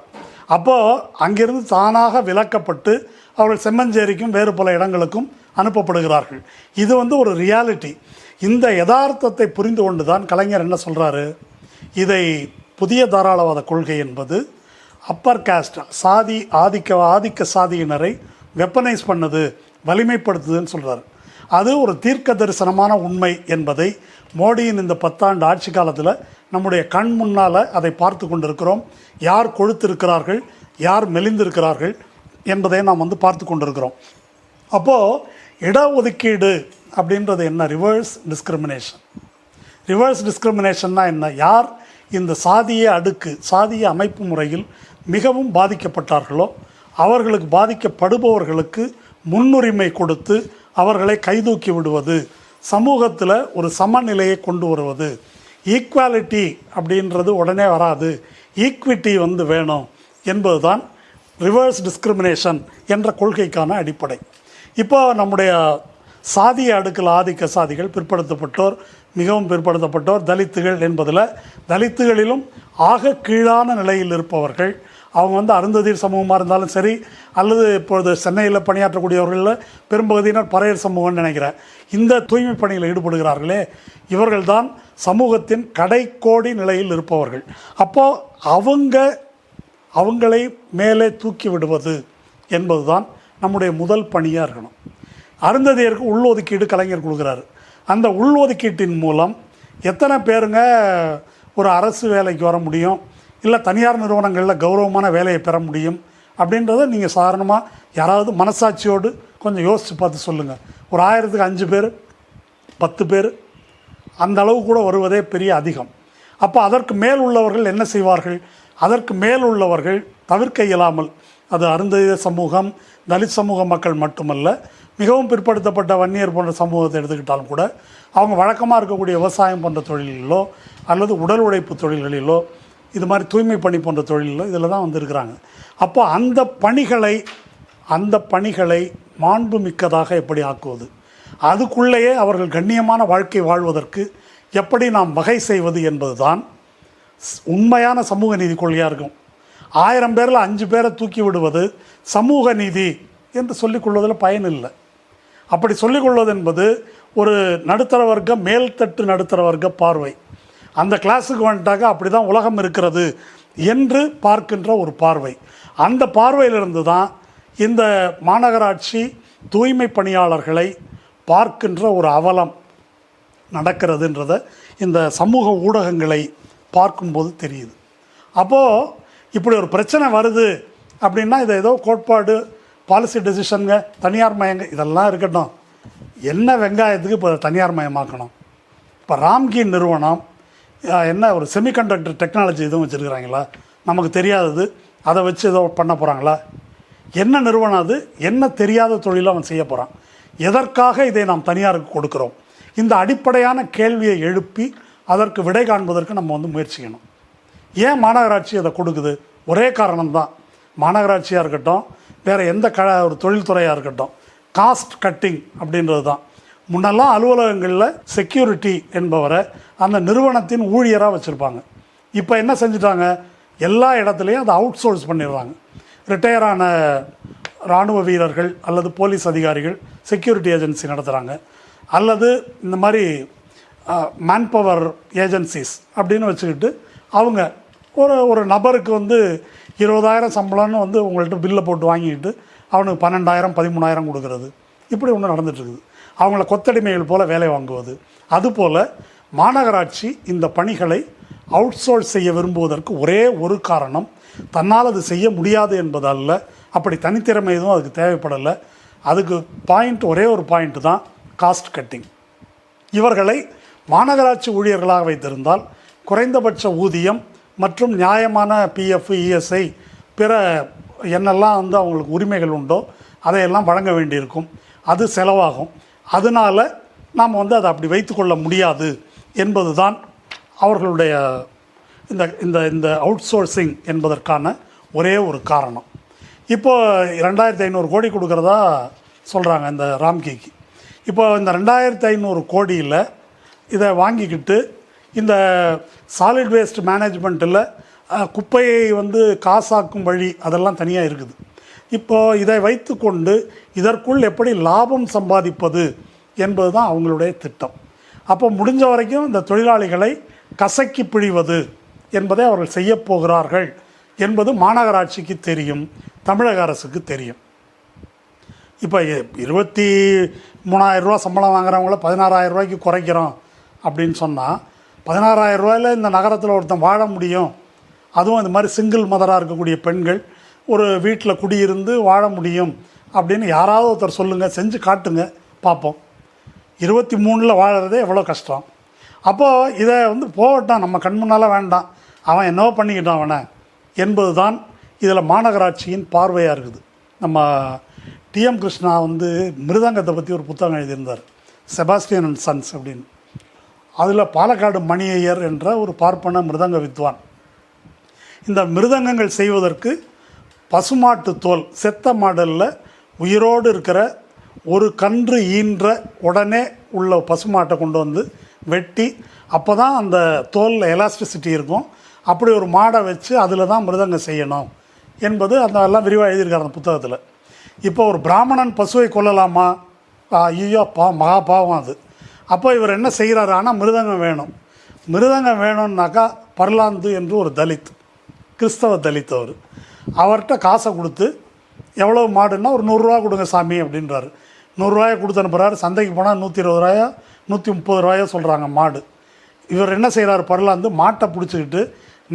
அப்போது அங்கிருந்து தானாக விலக்கப்பட்டு அவர்கள் செம்மஞ்சேரிக்கும் வேறு பல இடங்களுக்கும் அனுப்பப்படுகிறார்கள். இது வந்து ஒரு ரியாலிட்டி. இந்த யதார்த்தத்தை புரிந்து கொண்டு தான் கலைஞர் என்ன சொல்கிறாரு, இதை புதிய தாராளவாத கொள்கை என்பது அப்பர் காஸ்ட் சாதி ஆதிக்க சாதியினரை வெப்பனைஸ் பண்ணுது, வலிமைப்படுத்துதுன்னு சொல்கிறார். அது ஒரு தீர்க்க தரிசனமான உண்மை என்பதை மோடியின் இந்த 10 ஆண்டு ஆட்சி காலத்தில் நம்முடைய கண் முன்னால் அதை பார்த்து கொண்டிருக்கிறோம். யார் கொழுத்திருக்கிறார்கள், யார் மெலிந்திருக்கிறார்கள் என்பதை நாம் வந்து பார்த்து கொண்டிருக்கிறோம். அப்போது இடஒதுக்கீடு அப்படின்றது என்ன? Reverse discrimination. ரிவர்ஸ் டிஸ்கிரிமினேஷன்னா என்ன? யார் இந்த சாதிய அமைப்பு முறையில் மிகவும் பாதிக்கப்பட்டார்களோ அவர்களுக்கு, பாதிக்கப்படுபவர்களுக்கு முன்னுரிமை கொடுத்து அவர்களை கைதூக்கி விடுவது, சமூகத்தில் ஒரு சமநிலையை கொண்டு வருவது. ஈக்குவாலிட்டி அப்படின்றது உடனே வராது, ஈக்விட்டி வந்து வேணும் என்பது தான் ரிவர்ஸ் டிஸ்கிரிமினேஷன் என்ற கொள்கைக்கான அடிப்படை. இப்போ நம்முடைய சாதிய அடுக்கில் ஆதிக்க சாதிகள், பிற்படுத்தப்பட்டோர், மிகவும் பிற்படுத்தப்பட்டோர், தலித்துகள் என்பதில் தலித்துகளிலும் ஆக கீழான நிலையில் இருப்பவர்கள், அவங்க வந்து அருந்ததியர் சமூகமாக இருந்தாலும் சரி, அல்லது இப்பொழுது சென்னையில் பணியாற்றக்கூடியவர்களில் பெரும்பகுதியினர் பறையர் சமூகம்னு நினைக்கிறேன், இந்த தூய்மை பணியில் ஈடுபடுகிறார்களே, இவர்கள்தான் சமூகத்தின் கடைக்கோடி நிலையில் இருப்பவர்கள். அப்போது அவங்களை மேலே தூக்கி விடுவது என்பது தான் நம்முடைய முதல் பணியாக இருக்கணும். அருந்ததியருக்கு உள்ளொதுக்கீடு கலைஞர் கொடுக்குறாரு. அந்த உள்ளொதுக்கீட்டின் மூலம் எத்தனை பேருங்க ஒரு அரசு வேலைக்கு வர முடியும், இல்லை தனியார் நிறுவனங்களில் கௌரவமான வேலையை பெற முடியும் அப்படின்றத நீங்கள் சாதாரணமாக யாராவது மனசாட்சியோடு கொஞ்சம் யோசித்து பார்த்து சொல்லுங்கள். ஒரு 1000க்கு 5 பேர் 10 பேர் அந்த அளவு கூட வருவதே பெரிய அதிகம். அப்போ அதற்கு மேல் உள்ளவர்கள் என்ன செய்வார்கள்? அதற்கு மேல் உள்ளவர்கள் தவிர்க்க இயலாமல், அது அருந்ததியர் சமூகம், தலித் சமூக மக்கள் மட்டுமல்ல, மிகவும் பிற்படுத்தப்பட்ட வன்னியர் போன்ற சமூகத்தை எடுத்துக்கிட்டாலும் கூட அவங்க வழக்கமாக இருக்கக்கூடிய விவசாயம் போன்ற தொழில்களிலோ அல்லது உடல் உழைப்பு தொழில்களிலோ, இது மாதிரி தூய்மை பணி போன்ற தொழிலிலோ இதில் தான் வந்திருக்கிறாங்க. அப்போ அந்த பணிகளை மாண்புமிக்கதாக எப்படி ஆக்குவது, அதுக்குள்ளேயே அவர்கள் கண்ணியமான வாழ்க்கை வாழ்வதற்கு எப்படி நாம் வகை செய்வது என்பது தான் உண்மையான சமூக நீதி கொள்கையாக இருக்கும். 1000 பேரில் 5 பேரை தூக்கி விடுவது சமூக நீதி என்று சொல்லிக்கொள்வதில் பயன் இல்லை. அப்படி சொல்லிக்கொள்வது என்பது ஒரு நடுத்தர வர்க்க, மேல்தட்டு நடுத்தர வர்க்க பார்வை. அந்த கிளாஸுக்கு வந்துட்டாக்க அப்படி தான் உலகம் இருக்கிறது என்று பார்க்கின்ற ஒரு பார்வை. அந்த பார்வையிலிருந்து தான் இந்த மாநகராட்சி தூய்மை பணியாளர்களை பார்க்கின்ற ஒரு அவலம் நடக்கிறதுன்றதை இந்த சமூக ஊடகங்களை பார்க்கும்போது தெரியுது. அப்போது இப்படி ஒரு பிரச்சனை வருது அப்படின்னா இதை ஏதோ கோட்பாடு, பாலிசி டெசிஷனுங்க, தனியார் மயங்க, இதெல்லாம் இருக்கட்டும். என்ன வெங்காயத்துக்கு இப்போ தனியார் மயமாக்கணும்? இப்போ ராம்கி நிறுவனம் என்ன ஒரு செமிகண்டக்டர் டெக்னாலஜி எதுவும் வச்சுருக்கிறாங்களா? நமக்கு தெரியாதது அதை வச்சு ஏதோ பண்ண போகிறாங்களா? என்ன நிறுவனம் அது? என்ன தெரியாத தொழிலை அவன் செய்ய போகிறான்? எதற்காக இதை நாம் தனியாருக்கு கொடுக்குறோம்? இந்த அடிப்படையான கேள்வியை எழுப்பி அதற்கு விடை காண்பதற்கு நம்ம வந்து முயற்சிக்கணும். ஏன் மாநகராட்சி அதை கொடுக்குது? ஒரே காரணம்தான். மாநகராட்சியாக இருக்கட்டும், வேறு எந்த ஒரு தொழில்துறையாக இருக்கட்டும், காஸ்ட் கட்டிங் அப்படின்றது தான். முன்னெல்லாம் அலுவலகங்களில் செக்யூரிட்டி என்பவரை அந்த நிறுவனத்தின் ஊழியராக வச்சுருப்பாங்க. இப்போ என்ன செஞ்சுட்டாங்க? எல்லா இடத்துலையும் அதை அவுட் சோர்ஸ் பண்ணிடுறாங்க. ரிட்டையரான இராணுவ வீரர்கள் அல்லது போலீஸ் அதிகாரிகள் செக்யூரிட்டி ஏஜென்சி நடத்துகிறாங்க, அல்லது இந்த மாதிரி மேன்பவர் ஏஜென்சிஸ் அப்படின்னு வச்சுக்கிட்டு அவங்க ஒரு நபருக்கு வந்து 20,000 சம்பளம்னு வந்து உங்கள்கிட்ட பில்லை போட்டு வாங்கிக்கிட்டு அவனுக்கு 12,000 13,000 கொடுக்கறது, இப்படி ஒன்று நடந்துகிட்ருக்குது. அவங்கள கொத்தடிமைகள் போல் வேலை வாங்குவது. அதுபோல் மாநகராட்சி இந்த பணிகளை அவுட் சோர்ஸ் செய்ய விரும்புவதற்கு ஒரே ஒரு காரணம், தன்னால் அது செய்ய முடியாது என்பதல்ல, அப்படி தனித்திறமை எதுவும் அதுக்கு தேவைப்படலை. அதுக்கு ஒரே ஒரு பாயிண்ட்டு தான் காஸ்ட் கட்டிங். இவர்களை மாநகராட்சி ஊழியர்களாக வைத்திருந்தால் குறைந்தபட்ச ஊதியம் மற்றும் நியாயமான பிஎஃப், இஎஸ்ஐ, பிற என்னெல்லாம் வந்து அவங்களுக்கு உரிமைகள் உண்டோ அதையெல்லாம் வழங்க வேண்டியிருக்கும். அது செலவாகும். அதனால் நாம் வந்து அதை அப்படி வைத்துக்கொள்ள முடியாது என்பது தான் அவர்களுடைய இந்த இந்த இந்த அவுட் சோர்சிங் என்பதற்கான ஒரே ஒரு காரணம். இப்போது 2500 கோடி கொடுக்குறதா சொல்கிறாங்க இந்த ராம்கிக்கு. இப்போ இந்த 2500 கோடியில் இதை வாங்கிக்கிட்டு இந்த சாலிட் வேஸ்ட் மேனேஜ்மெண்ட்டில் குப்பையை வந்து காசாக்கும் வழி அதெல்லாம் தனியாக இருக்குது. இப்போது இதை வைத்து கொண்டு இதற்குள் எப்படி லாபம் சம்பாதிப்பது என்பது தான் அவங்களுடைய திட்டம். அப்போ முடிஞ்ச வரைக்கும் இந்த தொழிலாளிகளை கசக்கி பிழிவது என்பதை அவர்கள் செய்யப்போகிறார்கள் என்பது மாநகராட்சிக்கு தெரியும், தமிழக அரசுக்கு தெரியும். இப்போ 23,000 ரூபா சம்பளம் வாங்குறவங்கள 16,000 ரூபாய்க்கு குறைக்கிறோம் அப்படின்னு சொன்னால் 16,000 ரூபாயில் இந்த நகரத்தில் ஒருத்தன் வாழ முடியும். அதுவும் இந்த மாதிரி சிங்கிள் மதராக இருக்கக்கூடிய பெண்கள் ஒரு வீட்டில் குடியிருந்து வாழ முடியும் அப்படின்னு யாராவது ஒருத்தர் சொல்லுங்கள், செஞ்சு காட்டுங்க பார்ப்போம். 23 வாழறதே எவ்வளோ கஷ்டம். அப்போது இதை வந்து போகட்டான், நம்ம கண் முன்னால் வேண்டாம், அவன் என்னவோ பண்ணிக்கிட்டான் அவனை என்பது தான் இதில் மாநகராட்சியின் பார்வையாக இருக்குது. நம்ம டிஎம் கிருஷ்ணா வந்து மிருதங்கத்தை பற்றி ஒரு புத்தகம் எழுதியிருந்தார், செபாஸ்டியன் அண்ட் சன்ஸ் அப்படின்னு. அதில் பாலக்காடு மணி ஐயர் என்ற ஒரு பார்ப்பன மிருதங்க வித்வான் இந்த மிருதங்கங்கள் செய்வதற்கு பசுமாட்டு தோல், செத்த மாடலில் உயிரோடு இருக்கிற ஒரு கன்று ஈன்ற உடனே உள்ள பசுமாட்டை கொண்டு வந்து வெட்டி, அப்போ தான் அந்த தோலில் எலாஸ்டிசிட்டி இருக்கும், அப்படி ஒரு மாடை வச்சு அதில் தான் மிருதங்கம் செய்யணும் என்பது அந்த எல்லாம் விரிவாக எழுதியிருக்காரு அந்த புத்தகத்தில். இப்போ ஒரு பிராமணன் பசுவை கொல்லலாமா? ஐயோ மகா பாவம் அது. அப்போ இவர் என்ன செய்கிறாரு? ஆனால் மிருதங்கம் வேணும். மிருதங்கம் வேணும்னாக்கா பர்லாந்து என்று ஒரு தலித், கிறிஸ்தவ தலித், அவர்கிட்ட காசை கொடுத்து எவ்வளோ மாடுன்னா ஒரு 100 ரூபா கொடுங்க சாமி அப்படின்றாரு. 100 ரூபாயை கொடுத்து அனுப்புகிறாரு. சந்தைக்கு போனால் 120 ரூபாயோ 130 ரூபாயோ சொல்கிறாங்க மாடு. இவர் என்ன செய்கிறாரு? பர்லாந்து மாட்டை பிடிச்சிக்கிட்டு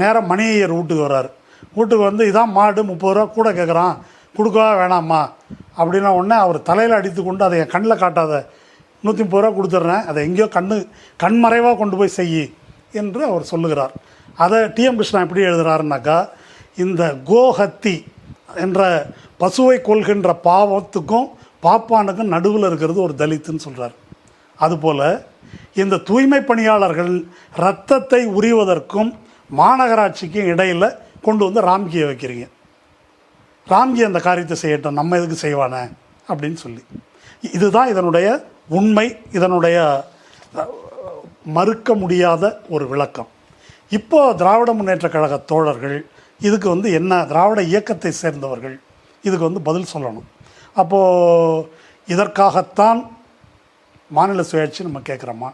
நேராக மணி ஐயர் வீட்டுக்கு வர்றாரு. வீட்டுக்கு வந்து இதான் மாடு, 30 ரூபா கூட கேட்குறான், கொடுக்கவா வேணாமா அப்படின்னா உடனே அவர் தலையில் அடித்து கொண்டு அதை என் கண்ணில் காட்டாத, 130 ரூபா கொடுத்துட்றேன், அதை எங்கேயோ கண்மறைவாக கொண்டு போய் செய் என்று அவர் சொல்லுகிறார். அதை டிஎம் கிருஷ்ணா எப்படி எழுதுகிறாருனாக்கா, இந்த கோஹத்தி என்ற பசுவை கொள்கின்ற பாவத்துக்கும் பாப்பானுக்கும் நடுவில் இருக்கிறது ஒரு தலித்துன்னு சொல்கிறார். அதுபோல் இந்த தூய்மை பணியாளர்கள் இரத்தத்தை உரிவதற்கும் மாநகராட்சிக்கும் இடையில் கொண்டு வந்து ராம்கியை வைக்கிறீங்க. ராம்கி அந்த காரியத்தை செய்யட்டும், நம்ம எதுக்கு செய்வானே அப்படின்னு சொல்லி. இதுதான் இதனுடைய உண்மை, இதனுடைய மறுக்க முடியாத ஒரு விளக்கம். இப்போது திராவிட முன்னேற்ற கழக தோழர்கள் இதுக்கு வந்து என்ன, திராவிட இயக்கத்தை சேர்ந்தவர்கள் இதுக்கு வந்து பதில் சொல்லணும். அப்போது இதற்காகத்தான் மாநில சுயாட்சி நம்ம கேட்குறோமா?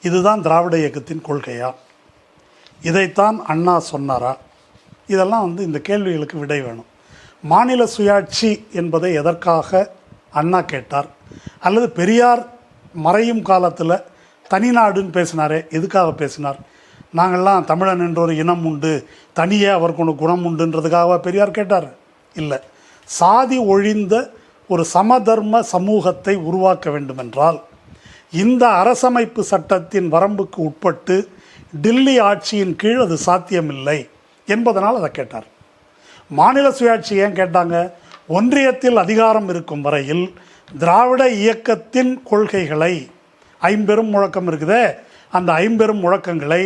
இதுதான் திராவிட இயக்கத்தின் கொள்கையா? இதைத்தான் அண்ணா சொன்னாரா? இதெல்லாம் வந்து இந்த கேள்விகளுக்கு விடை வேணும். மாநில சுயாட்சி என்பதை எதற்காக அண்ணா கேட்டார்? அல்லது பெரியார் மறையும் காலத்தில் தனிநாடுன்னு பேசினாரே, எதுக்காக பேசினார்? நாங்கள்லாம் தமிழன் என்ற ஒரு இனம் உண்டு, தனியே அவருக்கு ஒன்று குணம் உண்டுன்றதுக்காக பெரியார் கேட்டார்? இல்லை. சாதி ஒழிந்த ஒரு சமதர்ம சமூகத்தை உருவாக்க வேண்டுமென்றால் இந்த அரசமைப்பு சட்டத்தின் வரம்புக்கு உட்பட்டு டில்லி ஆட்சியின் கீழ் அது சாத்தியமில்லை என்பதனால் அதை கேட்டார். மாநில சுயாட்சி ஏன் கேட்டாங்க? ஒன்றியத்தில் அதிகாரம் இருக்கும் வரையில் திராவிட இயக்கத்தின் கொள்கைகளை, ஐம்பெரும் முழக்கம் இருக்குதே, அந்த ஐம்பெரும் முழக்கங்களை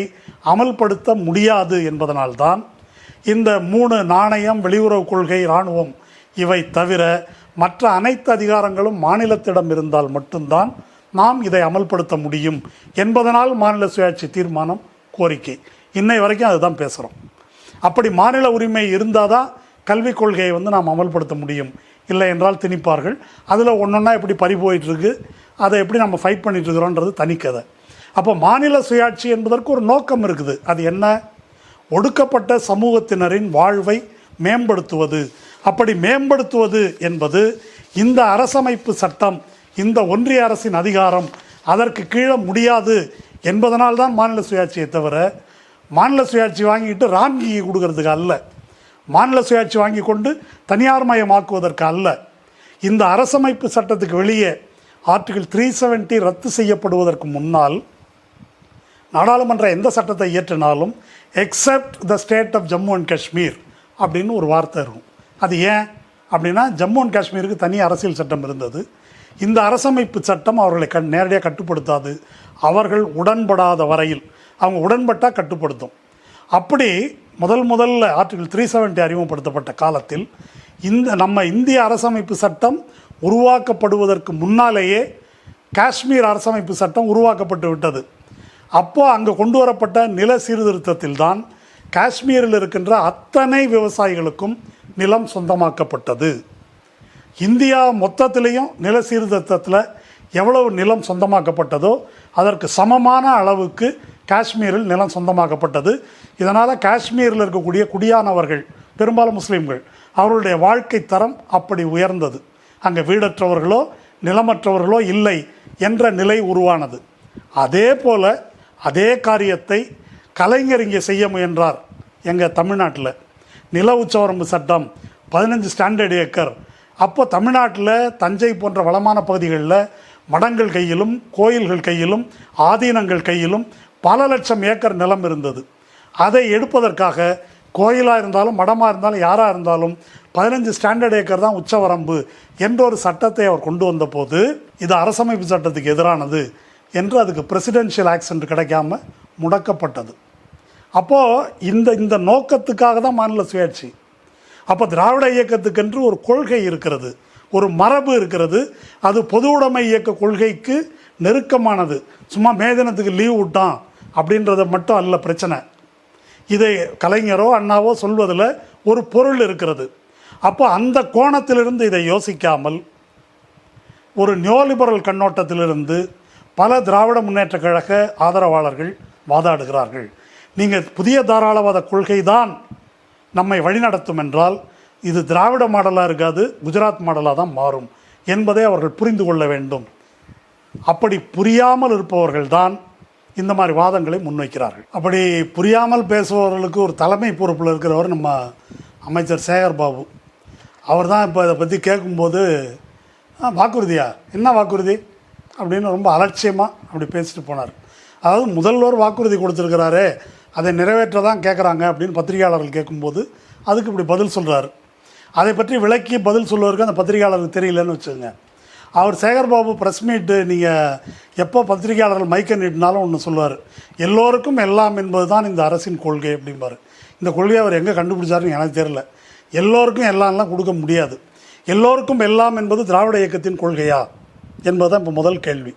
அமல்படுத்த முடியாது என்பதனால்தான் இந்த 3 நாணயம், வெளியுறவு கொள்கை, இராணுவம் இவை தவிர மற்ற அனைத்து அதிகாரங்களும் மாநிலத்திடம் இருந்தால் மட்டும்தான் நாம் இதை அமல்படுத்த முடியும் என்பதனால் மாநில சுயாட்சி தீர்மானம் கோரிக்கை. இன்னை வரைக்கும் அதுதான் பேசுகிறோம். அப்படி மாநில உரிமை இருந்தால் தான் கல்விக் கொள்கையை வந்து நாம் அமல்படுத்த முடியும், இல்லை என்றால் திணிப்பார்கள். அதில் ஒன்றொன்னா எப்படி பறி போயிட்டுருக்கு, அதை எப்படி நம்ம ஃபைட் பண்ணிட்டுருக்கிறோன்றது தனிக்கதை. அப்போ மாநில சுயாட்சி என்பதற்கு ஒரு நோக்கம் இருக்குது. அது என்ன? ஒடுக்கப்பட்ட சமூகத்தினரின் வாழ்வை மேம்படுத்துவது. அப்படி மேம்படுத்துவது என்பது இந்த அரசமைப்பு சட்டம், இந்த ஒன்றிய அரசின் அதிகாரம் அதற்கு கீழே முடியாது என்பதனால்தான் மாநில சுயாட்சியை தவிர மாநில சுயாட்சி வாங்கிட்டு ராம்கியை கொடுக்கறதுக்கு அல்ல, மாநில சுயாட்சி வாங்கி கொண்டு தனியார் மயமாக்குவதற்கு அல்ல. இந்த அரசமைப்பு சட்டத்துக்கு வெளியே ஆர்டிகிள் 370 ரத்து செய்யப்படுவதற்கு முன்னால் நாடாளுமன்ற எந்த சட்டத்தை இயற்றினாலும் except the state of Jammu and Kashmir அப்படின்னு ஒரு வார்த்தை இருக்கும். அது ஏன் அப்படின்னா, ஜம்மு அண்ட் காஷ்மீருக்கு தனி அரசியல் சட்டம் இருந்தது. இந்த அரசமைப்பு சட்டம் அவர்களை நேரடியாக கட்டுப்படுத்தாது. அவர்கள் உடன்படாத வரையில், அவங்க உடன்பட்டால் கட்டுப்படுத்தும். அப்படி முதல்ல ஆர்டிகிள் 370 அறிமுகப்படுத்தப்பட்ட காலத்தில் நம்ம இந்திய அரசமைப்பு சட்டம் உருவாக்கப்படுவதற்கு முன்னாலேயே காஷ்மீர் அரசமைப்பு சட்டம் உருவாக்கப்பட்டு விட்டது. அப்போது அங்கே கொண்டு வரப்பட்ட நில சீர்திருத்தத்தில் தான் காஷ்மீரில் இருக்கின்ற அத்தனை விவசாயிகளுக்கும் நிலம் சொந்தமாக்கப்பட்டது. இந்தியா மொத்தத்திலையும் நில சீர்திருத்தத்தில் எவ்வளவு நிலம் சொந்தமாக்கப்பட்டதோ அதற்கு சமமான அளவுக்கு காஷ்மீரில் நிலம் சொந்தமாக்கப்பட்டது. இதனால் காஷ்மீரில் இருக்கக்கூடிய குடியானவர்கள், பெரும்பாலும் முஸ்லீம்கள், அவர்களுடைய வாழ்க்கை தரம் அப்படி உயர்ந்தது. அங்கே வீடற்றவர்களோ நிலமற்றவர்களோ இல்லை என்ற நிலை உருவானது. அதே போல் அதே காரியத்தை கலைஞர் இங்கே செய்ய முயன்றார். எங்கள் தமிழ்நாட்டில் நில உச்சவரம்பு சட்டம் 15 ஸ்டாண்டர்ட் ஏக்கர். அப்போ தமிழ்நாட்டில் தஞ்சை போன்ற வளமான பகுதிகளில் மடங்கள் கையிலும் கோயில்கள் கையிலும் ஆதீனங்கள் கையிலும் பல லட்சம் ஏக்கர் நிலம் இருந்தது. அதை எடுப்பதற்காக கோயிலாக இருந்தாலும் மடமாக இருந்தாலும் யாராக இருந்தாலும் 15 ஸ்டாண்டர்ட் ஏக்கர் தான் உச்சவரம்பு என்ற ஒரு சட்டத்தை அவர் கொண்டு வந்த போது இது அரசமைப்பு சட்டத்துக்கு எதிரானது என்று அதுக்கு பிரசிடென்ஷியல் ஆக்சன்ட் கிடைக்காம முடக்கப்பட்டது. அப்போது இந்த நோக்கத்துக்காக தான் மாநில சுயாட்சி. அப்போ திராவிட இயக்கத்துக்கென்று ஒரு கொள்கை இருக்கிறது, ஒரு மரபு இருக்கிறது. அது பொது உடைமை இயக்க கொள்கைக்கு நெருக்கமானது. சும்மா மேதினத்துக்கு லீவ் விட்டான் அப்படின்றத மட்டும் அல்ல பிரச்சனை. இதை கலைஞரோ அண்ணாவோ சொல்வதில் ஒரு பொருள் இருக்கிறது. அப்போ அந்த கோணத்திலிருந்து இதை யோசிக்காமல் ஒரு நியோலிபரல் கண்ணோட்டத்திலிருந்து பல திராவிட முன்னேற்ற கழக ஆதரவாளர்கள் வாதாடுகிறார்கள். நீங்கள் புதிய தாராளவாத கொள்கை தான் நம்மை வழிநடத்தும் என்றால் இது திராவிட மாடலாக இருக்காது, குஜராத் மாடலாக தான் மாறும் என்பதை அவர்கள் புரிந்து கொள்ள வேண்டும். அப்படி புரியாமல் இருப்பவர்கள் தான் இந்த மாதிரி வாதங்களை முன்வைக்கிறார்கள். அப்படி புரியாமல் பேசுபவர்களுக்கு ஒரு தலைமை பொறுப்பில் இருக்கிறவர் நம்ம அமைச்சர் சேகர் பாபு. அவர் தான் இப்போ இதை பற்றி கேட்கும்போது வாக்குறுதியா, என்ன வாக்குறுதி அப்படின்னு ரொம்ப அலட்சியமாக அப்படி பேசிட்டு போனார். அதாவது முதல்வர் வாக்குறுதி கொடுத்துருக்கிறாரு, அதை நிறைவேற்ற தான் கேட்குறாங்க அப்படின்னு பத்திரிகையாளர்கள் கேட்கும்போது அதுக்கு இப்படி பதில் சொல்கிறார். அதை பற்றி விளக்கி பதில் சொல்லுவதற்கு அந்த பத்திரிகையாளருக்கு தெரியலன்னு வச்சுக்கோங்க. அவர் சேகர்பாபு ப்ரெஸ் மீட்டு நீங்கள் எப்போ பத்திரிகையாளர்கள் மைக்க நீட்டினாலும் ஒன்று சொல்லுவார், எல்லோருக்கும் எல்லாம் என்பது தான் இந்த அரசின் கொள்கை அப்படிம்பார். இந்த கொள்கையை அவர் எங்கே கண்டுபிடிச்சாருன்னு எனக்கு தெரியல. எல்லோருக்கும் எல்லாம்லாம் கொடுக்க முடியாது. எல்லோருக்கும் எல்லாம் என்பது திராவிட இயக்கத்தின் கொள்கையா என்பதுதான் இப்போ முதல் கேள்வி.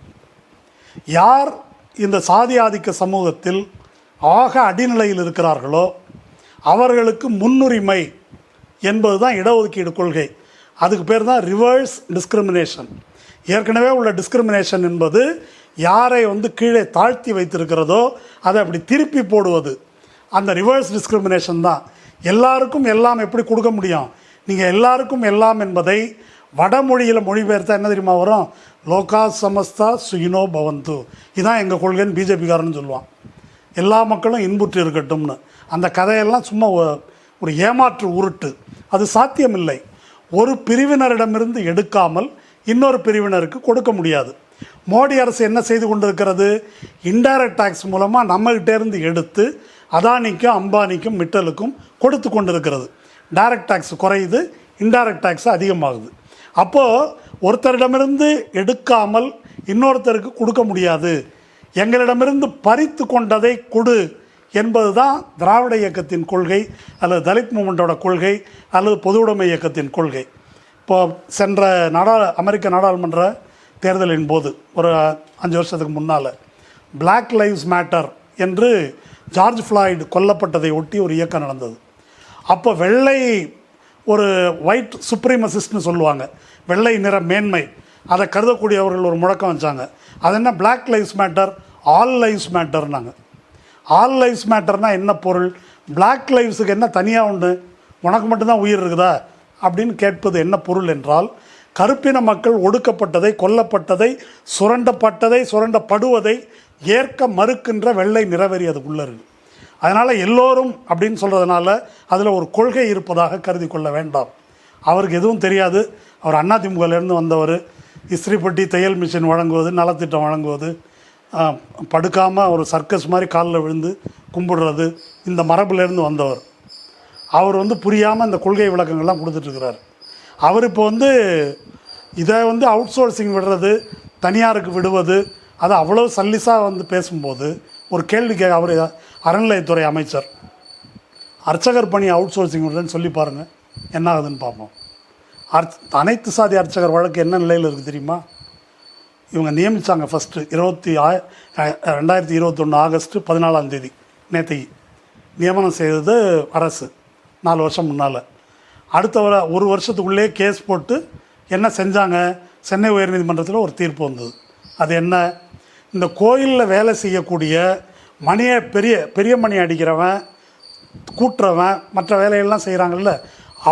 யார் இந்த சாதி ஆதிக்க சமூகத்தில் ஆக அடிநிலையில் இருக்கிறார்களோ அவர்களுக்கு முன்னுரிமை என்பது தான் இடஒதுக்கீடு கொள்கை. அதுக்கு பேர் தான் ரிவர்ஸ் டிஸ்கிரிமினேஷன். ஏற்கனவே உள்ள டிஸ்கிரிமினேஷன் என்பது யாரை கீழே தாழ்த்தி வைத்திருக்கிறதோ அதை அப்படி திருப்பி போடுவது. அந்த ரிவர்ஸ் டிஸ்கிரிமினேஷன் தான். எல்லாருக்கும் எல்லாம் எப்படி கொடுக்க முடியும்? நீங்கள் எல்லாருக்கும் எல்லாம் என்பதை வடமொழியில் மொழிபெயர்த்தா என்ன தெரியுமா வரும்? லோகா சமஸ்தா சுயினோ பவந்து. இதுதான் எங்கள் கொள்கைன்னு பிஜேபிக்காரன்னு சொல்லுவான். எல்லா மக்களும் இன்புற்று இருக்கட்டும்னு. அந்த கதையெல்லாம் சும்மா ஒரு ஏமாற்று உருட்டு. அது சாத்தியமில்லை. ஒரு பிரிவினரிடமிருந்து எடுக்காமல் இன்னொரு பிரிவினருக்கு கொடுக்க முடியாது. மோடி அரசு என்ன செய்து கொண்டிருக்கிறது? இன்டைரக்ட் டேக்ஸ் மூலமாக நம்மகிட்டேருந்து எடுத்து அதானிக்கும் அம்பானிக்கும் மிட்டலுக்கும் கொடுத்து கொண்டிருக்கிறது. டைரக்ட் டேக்ஸ் குறையுது, இன்டைரக்ட் டேக்ஸ் அதிகமாகுது. அப்போது ஒருத்தரிடமிருந்து எடுக்காமல் இன்னொருத்தருக்கு கொடுக்க முடியாது. எங்களிடமிருந்து பறித்து கொண்டதை கொடு என்பது தான் திராவிட இயக்கத்தின் கொள்கை, அல்லது தலித் மூமெண்ட்டோட கொள்கை, அல்லது பொது உடைமை இயக்கத்தின் கொள்கை. இப்போ சென்ற அமெரிக்க நாடாளுமன்ற தேர்தலின் போது ஒரு 5 வருஷத்துக்கு முன்னால் பிளாக் லைவ்ஸ் மேட்டர் என்று ஜார்ஜ் ஃப்ளாய்டு கொல்லப்பட்டதை ஒட்டி ஒரு இயக்கம் நடந்தது. அப்போ வெள்ளை ஒரு ஒயிட் சுப்ரீமசிஸ்ட்னு சொல்லுவாங்க, வெள்ளை நிற மேன்மை, அதை கருதக்கூடியவர்கள் ஒரு முழக்கம் வச்சாங்க. அது என்ன? Black lives matter, all lives மேட்டர்னாங்க. ஆல் லைவ்ஸ் மேட்டர்னால் என்ன பொருள்? பிளாக் லைவ்ஸுக்கு என்ன தனியாக உண்டு, உனக்கு மட்டும்தான் உயிர் இருக்குதா அப்படின்னு கேட்பது என்ன பொருள் என்றால், கருப்பின மக்கள் ஒடுக்கப்பட்டதை, கொல்லப்பட்டதை, சுரண்டப்படுவதை ஏற்க மறுக்கின்ற வெள்ளை நிறவெறி அதுக்குள்ளே இருக்குது. அதனால் எல்லோரும் அப்படின்னு சொல்கிறதுனால அதில் ஒரு கொள்கை இருப்பதாக கருதி கொள்ள வேண்டாம். அவருக்கு எதுவும் தெரியாது. அவர் அதிமுகலேருந்து வந்தவர். இஸ்திரிப்பட்டி தையல் மிஷின் வழங்குவது, நலத்திட்டம் வழங்குவது, படுக்காமல் ஒரு சர்க்கஸ் மாதிரி காலில் விழுந்து கும்பிடுறது இந்த மரபுலேருந்து வந்தவர். அவர் வந்து புரியாமல் இந்த கொள்கை விளக்கங்கள்லாம் கொடுத்துட்ருக்கிறார். அவர் இப்போ வந்து இதை வந்து அவுட் சோர்சிங் விடுறது, தனியாருக்கு விடுவது, அதை அவ்வளோ சல்லிஸாக வந்து பேசும்போது ஒரு கேள்வி அவர் அறநிலையத்துறை அமைச்சர் அர்ச்சகர் பணி அவுட் சோர்சிங் விடுறதுன்னு சொல்லி பாருங்கள் என்ன ஆகுதுன்னு பார்ப்போம். அனைத்து சாதி அர்ச்சகர் வழக்கு என்ன நிலையில் இருக்குது தெரியுமா? இவங்க நியமித்தாங்க ஃபஸ்ட்டு 2021 ஆகஸ்ட் 14 நேற்றைக்கு நியமனம் செய்தது அரசு 4 வருஷம் முன்னால். அடுத்த ஒரு வருஷத்துக்குள்ளே கேஸ் போட்டு என்ன செஞ்சாங்க? சென்னை உயர்நீதிமன்றத்தில் ஒரு தீர்ப்பு வந்தது. அது என்ன? இந்த கோயிலில் வேலை செய்யக்கூடிய மணியை பெரிய மணி அடிக்கிறவன், கூட்டுறவன், மற்ற வேலையெல்லாம் செய்கிறாங்கல்ல,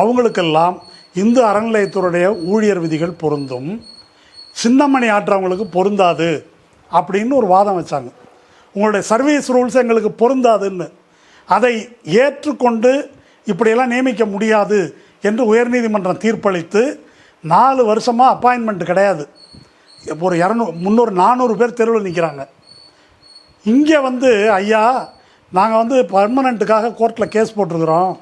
அவங்களுக்கெல்லாம் இந்து அறநிலையத்துறையுடைய ஊழியர் விதிகள் பொருந்தும், சின்னமணி ஆற்றவங்களுக்கு பொருந்தாது அப்படின்னு ஒரு வாதம் வச்சாங்க. உங்களுடைய சர்வீஸ் ரூல்ஸ் எங்களுக்கு பொருந்தாதுன்னு. அதை ஏற்றுக்கொண்டு இப்படியெல்லாம் நியமிக்க முடியாது என்று உயர்நீதிமன்றம் தீர்ப்பளித்து 4 வருஷமாக அப்பாயின்மெண்ட் கிடையாது. ஒரு 300-400 பேர் தெருவில் நிற்கிறாங்க. இங்கே வந்து ஐயா நாங்கள் வந்து பர்மனண்ட்டுக்காக கோர்ட்டில் கேஸ் போட்டிருக்கிறோம்,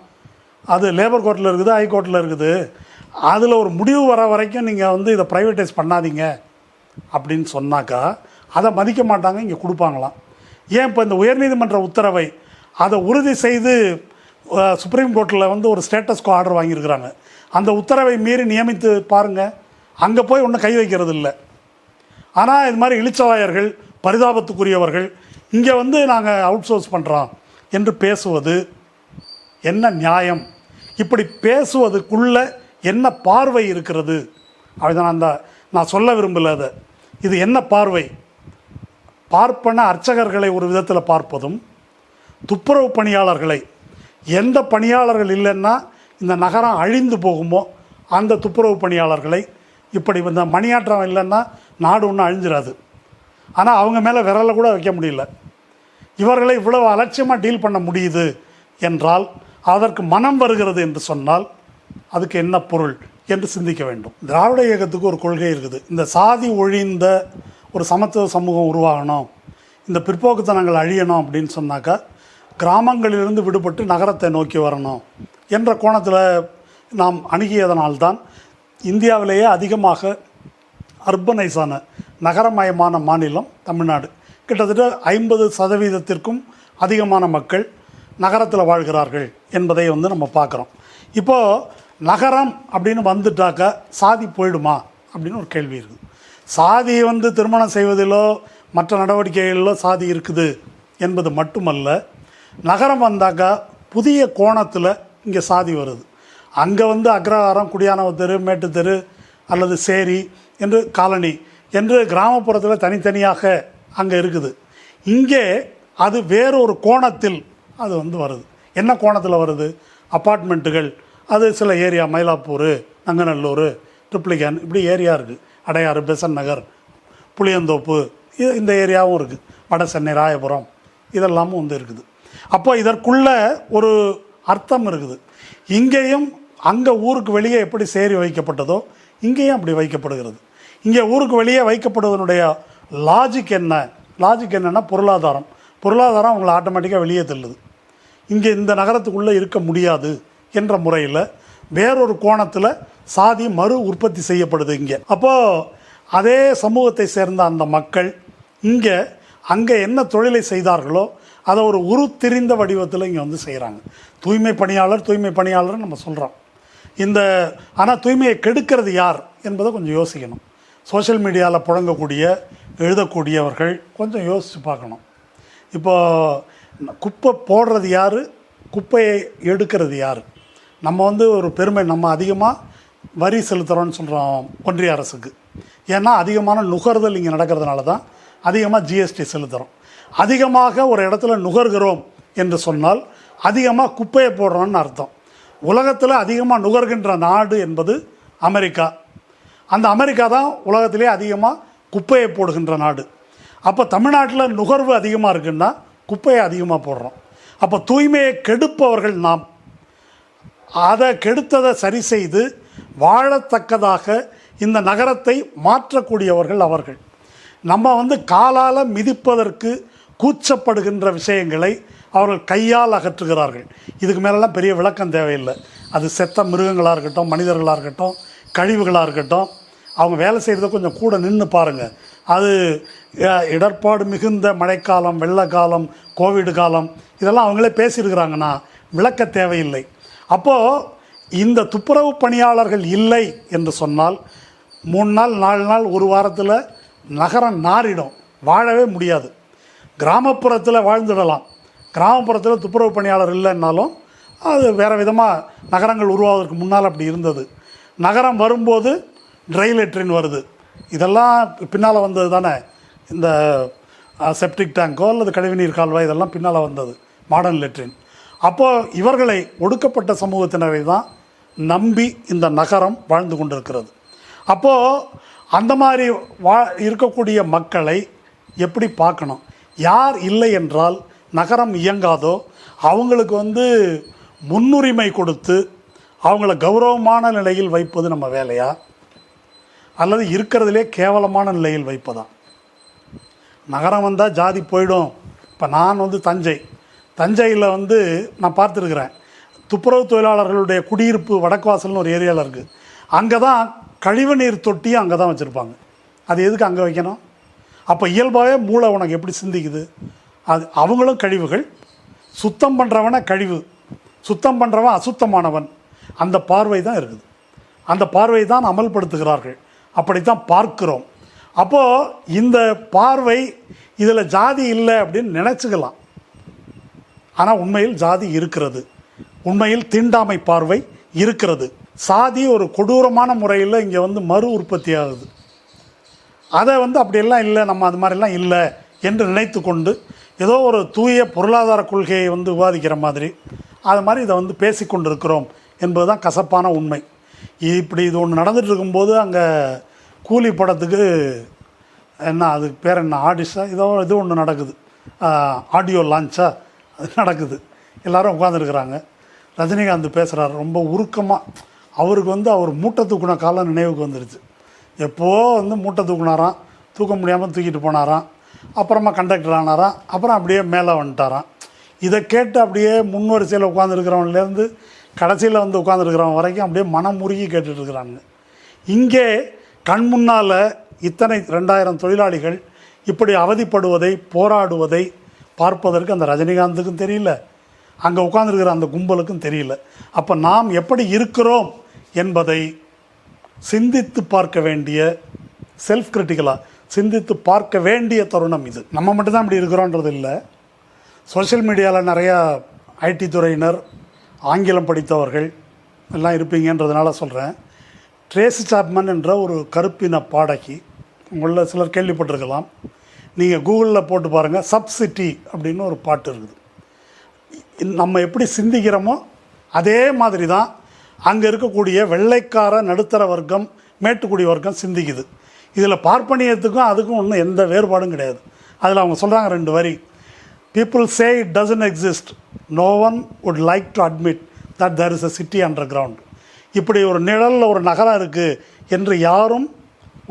அது லேபர் கோர்ட்டில் இருக்குது, ஹைகோர்ட்டில் இருக்குது, அதில் ஒரு முடிவு வர வரைக்கும் நீங்கள் வந்து இதை ப்ரைவேட்டைஸ் பண்ணாதீங்க அப்படின்னு சொன்னாக்கா அதை மதிக்க மாட்டாங்க, இங்கே கொடுப்பாங்களாம். ஏன் இப்போ இந்த உயர்நீதிமன்ற உத்தரவை அதை உறுதி செய்து சுப்ரீம் கோர்ட்டில் வந்து ஒரு ஸ்டேட்டஸ்கோ ஆர்டர் வாங்கியிருக்கிறாங்க. அந்த உத்தரவை மீறி நியமித்து பாருங்கள், அங்கே போய் ஒன்றும் கை வைக்கிறது இல்லை. ஆனால் இது மாதிரி இளிச்சவாயர்கள், பரிதாபத்துக்குரியவர்கள் இங்கே வந்து நாங்கள் அவுட் சோர்ஸ் பண்ணுறோம் என்று பேசுவது என்ன நியாயம்? இப்படி பேசுவதுக்குள்ளே என்ன பார்வை இருக்கிறது? அதுதான் நான் சொல்ல விரும்பல. அதை இது என்ன பார்வை? பார்ப்பன அர்ச்சகர்களை ஒரு விதத்தில் பார்ப்பதும், துப்புரவு பணியாளர்களை, எந்த பணியாளர்கள் இல்லைன்னா இந்த நகரம் அழிந்து போகுமோ அந்த துப்புரவு பணியாளர்களை, இப்படி இந்த மணியாற்றம் இல்லைன்னா நாடு ஒன்றும் அழிஞ்சிடாது, ஆனால் அவங்க மேலே விரலை கூட வைக்க முடியல, இவர்களை இவ்வளவு அலட்சியமாக டீல் பண்ண முடியுது என்றால் அதற்கு மனம் வருகிறது என்று சொன்னால் அதுக்கு என்ன பொருள் என்று சிந்திக்க வேண்டும். திராவிட இயக்கத்துக்கு ஒரு கொள்கை இருக்குது. இந்த சாதி ஒழிந்த ஒரு சமத்துவ சமூகம் உருவாகணும், இந்த பிற்போக்குத்தனங்கள் அழியணும் அப்படின்னு சொன்னாக்கா கிராமங்களிலிருந்து விடுபட்டு நகரத்தை நோக்கி வரணும் என்ற கோணத்தில் நாம் அணுகியதனால்தான் இந்தியாவிலேயே அதிகமாக அர்பனைஸான நகரமயமான மாநிலம் தமிழ்நாடு. கிட்டத்தட்ட 50% அதிகமான மக்கள் நகரத்தில் வாழ்கிறார்கள் என்பதை வந்து நம்ம பார்க்குறோம். இப்போது நகரம் அப்படின்னு வந்துட்டாக்கா சாதி போயிடுமா அப்படின்னு ஒரு கேள்வி இருக்குது. சாதியை வந்து திருமணம் செய்வதிலோ மற்ற நடவடிக்கைகளிலோ சாதி இருக்குது என்பது மட்டுமல்ல, நகரம் வந்தாக்கா புதிய கோணத்தில் இங்கே சாதி வருது. அங்கே வந்து அக்ரஹாரம், குடியானவ தெரு, மேட்டு தெரு அல்லது சேரி என்று காலனி என்று கிராமப்புறத்தில் தனித்தனியாக அங்கே இருக்குது. இங்கே அது வேறொரு கோணத்தில் அது வந்து வருது. என்ன கோணத்தில் வருது? அப்பார்ட்மெண்ட்டுகள், அது சில ஏரியா, மயிலாப்பூர், நங்கநல்லூர், ட்ரிப்ளிகேன், இப்படி ஏரியா இருக்குது. அடையாறு, பெசன் நகர், புளியந்தோப்பு, இந்த ஏரியாவும் இருக்குது. வட சென்னை, ராயபுரம், இதெல்லாமும் வந்து இருக்குது. அப்போ இதற்குள்ள ஒரு அர்த்தம் இருக்குது. இங்கேயும் அங்கே ஊருக்கு வெளியே எப்படி சேரி வைக்கப்பட்டதோ இங்கேயும் அப்படி வைக்கப்படுகிறது. இங்கே ஊருக்கு வெளியே வைக்கப்படுவதனுடைய லாஜிக் என்ன? லாஜிக் என்னென்னா பொருளாதாரம். பொருளாதாரம் அவங்களை ஆட்டோமேட்டிக்காக வெளியே தள்ளுது. இங்கே இந்த நகரத்துக்குள்ளே இருக்க முடியாது என்ற முறையில் வேறொரு கோணத்தில் சாதி மறு உற்பத்தி செய்யப்படுது இங்கே. அப்போது அதே சமூகத்தை சேர்ந்த அந்த மக்கள் இங்கே அங்கே என்ன தொழிலை செய்தார்களோ அதை ஒரு உருத்திரிந்த வடிவத்தில் இங்கே வந்து செய்கிறாங்க. தூய்மை பணியாளர் நம்ம சொல்கிறோம். ஆனால் தூய்மையை கெடுக்கிறது யார் என்பதை கொஞ்சம் யோசிக்கணும். சோஷியல் மீடியாவில் புழங்கக்கூடிய, எழுதக்கூடியவர்கள் கொஞ்சம் யோசித்து பார்க்கணும். இப்போது குப்பை போடுறது யார், குப்பையை எடுக்கிறது யார்? நம்ம வந்து ஒரு பெருமை, நம்ம அதிகமாக வரி செலுத்துகிறோன்னு சொல்கிறோம் ஒன்றிய அரசுக்கு. ஏன்னா அதிகமான நுகர்தல் இங்கே நடக்கிறதுனால தான் அதிகமாக ஜிஎஸ்டி செலுத்துகிறோம். அதிகமாக ஒரு இடத்துல நுகர்கிறோம் என்று சொன்னால் அதிகமாக குப்பையை போடுறோன்னு அர்த்தம். உலகத்தில் அதிகமாக நுகர்கின்ற நாடு என்பது அமெரிக்கா. அந்த அமெரிக்கா தான் உலகத்திலே அதிகமாக குப்பையை போடுகின்ற நாடு. அப்போ தமிழ்நாட்டில் நுகர்வு அதிகமாக இருக்குன்னா குப்பையை அதிகமாக போடுறோம். அப்போ தூய்மையை கெடுப்பவர்கள் நாம். அதை கெடுத்ததை சரி செய்து வாழத்தக்கதாக இந்த நகரத்தை மாற்றக்கூடியவர்கள் அவர்கள். நம்ம வந்து காலால் மிதிப்பதற்கு கூச்சப்படுகின்ற விஷயங்களை அவர்கள் கையால் அகற்றுகிறார்கள். இதுக்கு மேலெல்லாம் பெரிய விளக்கம் தேவையில்லை. அது செத்த மிருகங்களாக இருக்கட்டும், மனிதர்களாக இருக்கட்டும், கழிவுகளாக இருக்கட்டும், அவங்க வேலை செய்கிறத கொஞ்சம் கூட நின்று பாருங்கள். அது இடர்பாடு மிகுந்த மழைக்காலம், வெள்ளக்காலம், கோவிடு காலம், இதெல்லாம் அவங்களே பேசியிருக்கிறாங்கன்னா விளக்க தேவையில்லை. அப்போது இந்த துப்புரவு பணியாளர்கள் இல்லை என்று சொன்னால் 3 நாள் 4 நாள் ஒரு வாரத்தில் நகரம் நாரிடும், வாழவே முடியாது. கிராமப்புறத்தில் வாழ்ந்துடலாம். கிராமப்புறத்தில் துப்புரவு பணியாளர் இல்லைன்னாலும் அது வேறு விதமாக நகரங்கள் உருவாவதற்கு முன்னால் அப்படி இருந்தது. நகரம் வரும்போது ட்ரை லெட்ரின் வருது. இதெல்லாம் பின்னால் வந்தது தானே. இந்த செப்டிக் டேங்கோ அல்லது கழிவுநீர் கால்வாய் இதெல்லாம் பின்னால் வந்தது, மாடர்ன் லெட்ரின். அப்போது இவர்களை ஒடுக்கப்பட்ட சமூகத்தினரை தான் நம்பி இந்த நகரம் வாழ்ந்து கொண்டிருக்கிறது. அப்போது அந்த மாதிரி இருக்கக்கூடிய மக்களை எப்படி பார்க்கணும்? யார் இல்லை என்றால் நகரம் இயங்காதோ அவங்களுக்கு வந்து முன்னுரிமை கொடுத்து அவங்கள கௌரவமான நிலையில் வைப்பது நம்ம வேலையா, அல்லது இருக்கிறதுலே கேவலமான நிலையில் வைப்பதா? நகரம் வந்தால் ஜாதி போயிடும். இப்போ நான் வந்து தஞ்சையில் வந்து நான் பார்த்துருக்குறேன். துப்புரவு தொழிலாளர்களுடைய குடியிருப்பு வடக்கு வாசல்னு ஒரு ஏரியாவில் இருக்குது. அங்கே தான் கழிவுநீர் தொட்டியும் அங்கே தான் வச்சுருப்பாங்க. அது எதுக்கு அங்கே வைக்கணும்? அப்போ இயல்பாகவே மூளை உனக்கு எப்படி சிந்திக்குது? அது அவங்களும் கழிவுகள், சுத்தம் பண்ணுறவனை கழிவு, சுத்தம் பண்ணுறவன் அசுத்தமானவன், அந்த பார்வை தான் இருக்குது. அந்த பார்வை தான் அமல்படுத்துகிறார்கள். அப்படித்தான் பார்க்கிறோம். அப்போது இந்த பார்வை இதில் ஜாதி இல்லை அப்படின்னு நினச்சிக்கலாம். ஆனால் உண்மையில் ஜாதி இருக்கிறது. உண்மையில் தீண்டாமை பார்வை இருக்கிறது. சாதி ஒரு கொடூரமான முறையில் இங்கே வந்து மறு உற்பத்தி ஆகுது. அதை வந்து அப்படியெல்லாம் இல்லை, நம்ம அது மாதிரிலாம் இல்லை என்று நினைத்து கொண்டு ஏதோ ஒரு தூய பொருளாதார கொள்கையை வந்து விவாதிக்கிற மாதிரி அது மாதிரி இதை வந்து பேசிக்கொண்டு இருக்கிறோம் என்பது தான் கசப்பான உண்மை. இப்படி இது ஒன்று நடந்துகிட்டு இருக்கும்போது அங்கே கூலி படத்துக்கு என்ன, அதுக்கு பேர் என்ன, ஆடிஷா இது ஒன்று நடக்குது, ஆடியோ லான்ச்சா, அது நடக்குது. எல்லோரும் உட்காந்துருக்குறாங்க. ரஜினிகாந்த் பேசுகிறார் ரொம்ப உருக்கமாக. அவருக்கு வந்து அவர் மூட்டை தூக்குன காலம் நினைவுக்கு வந்துடுச்சு. எப்போது வந்து மூட்டை தூக்குனாராம், தூக்க முடியாமல் தூக்கிட்டு போனாராம், அப்புறமா கண்டக்டர் ஆனாராம், அப்புறம் அப்படியே மேலே வந்துட்டாராம். இதை கேட்டு அப்படியே முன்வரிசையில் உட்காந்துருக்கிறவன்லேருந்து கடைசியில் வந்து உட்காந்துருக்கிறவன் வரைக்கும் அப்படியே மனம் முருகி கேட்டுட்ருக்குறாங்க. இங்கே கண் முன்னால் இத்தனை 2000 தொழிலாளிகள் இப்படி அவதிப்படுவதை, போராடுவதை பார்ப்பதற்கு அந்த ரஜினிகாந்துக்கும் தெரியல, அங்கே உட்காந்துருக்கிற அந்த கும்பலுக்கும் தெரியல. அப்போ நாம் எப்படி இருக்கிறோம் என்பதை சிந்தித்து பார்க்க வேண்டிய, செல்ஃப் கிரிட்டிக்கலாக சிந்தித்து பார்க்க வேண்டிய தருணம் இது. நம்ம மட்டும்தான் இப்படி இருக்கிறோன்றது இல்லை. சோஷியல் மீடியாவில் நிறையா ஐடி துறையினர், ஆங்கிலம் படித்தவர்கள் எல்லாம் இருப்பீங்கன்றதுனால சொல்கிறேன். ட்ரேசி சாப்மன் என்ற ஒரு கருப்பின பாடகி, உங்களில் சிலர் கேள்விப்பட்டிருக்கலாம். நீங்கள் கூகுளில் போட்டு பாருங்கள், சப்சிட்டி அப்படின்னு ஒரு பாட்டு இருக்குது. நம்ம எப்படி சிந்திக்கிறோமோ அதே மாதிரி தான் அங்கே இருக்கக்கூடிய வெள்ளைக்கார நடுத்தர வர்க்கம், மேட்டுக்குடி வர்க்கம் சிந்திக்குது. இதில் பார்ப்பனியத்துக்கும் அதுக்கும் ஒன்றும் எந்த வேறுபாடும் கிடையாது. அதில் அவங்க சொல்கிறாங்க 2 வரி. People say it doesn't exist. No one would like to admit that there is a city underground. இப்படி ஒரு நிழலில் ஒரு நகரம் இருக்குது என்று யாரும்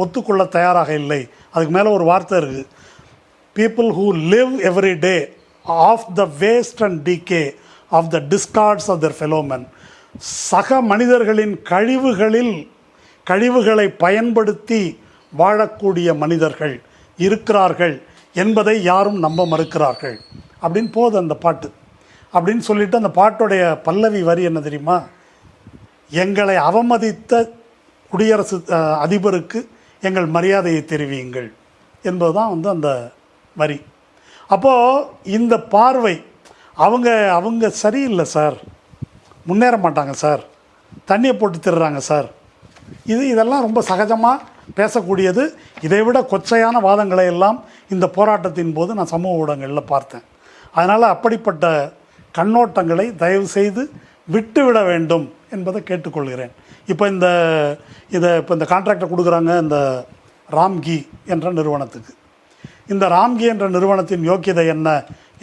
ஒத்துக்கொள்ள தயாராக இல்லை. அதுக்கு மேலே ஒரு வார்த்தை இருக்குது. People who live every day off the waste and decay of the discards of their fellow men. சக மனிதர்களின் கழிவுகளை பயன்படுத்தி வாழக்கூடிய மனிதர்கள் இருக்கிறார்கள் என்பதை யாரும் நம்ப மறுக்கிறார்கள் அப்படின்னு போகுது அந்த பாட்டு. அப்படின்னு சொல்லிட்டு அந்த பாட்டுடைய பல்லவி வரி என்ன தெரியுமா? எங்களை அவமதித்த குடியரசு அதிபருக்கு எங்கள் மரியாதையை தெரிவியுங்கள் என்பது தான் வந்து அந்த வரி. அப்போது இந்த பார்வை அவங்க சரியில்லை சார், முன்னேற மாட்டாங்க சார், தண்ணியை போட்டு திடுறாங்க சார், இதெல்லாம் ரொம்ப சகஜமாக பேசக்கூடியது. இதை விட கொச்சையான வாதங்களை எல்லாம் இந்த போராட்டத்தின் போது நான் சமூக ஊடகங்களில் பார்த்தேன். அதனால் அப்படிப்பட்ட கண்ணோட்டங்களை தயவு செய்து விட்டுவிட வேண்டும் என்பதை கேட்டுக்கொள்கிறேன். இப்போ இந்த கான்ட்ராக்டை கொடுக்குறாங்க இந்த ராம்கி என்ற நிறுவனத்துக்கு. இந்த ராம்கி என்ற நிறுவனத்தின் யோக்கியதை என்ன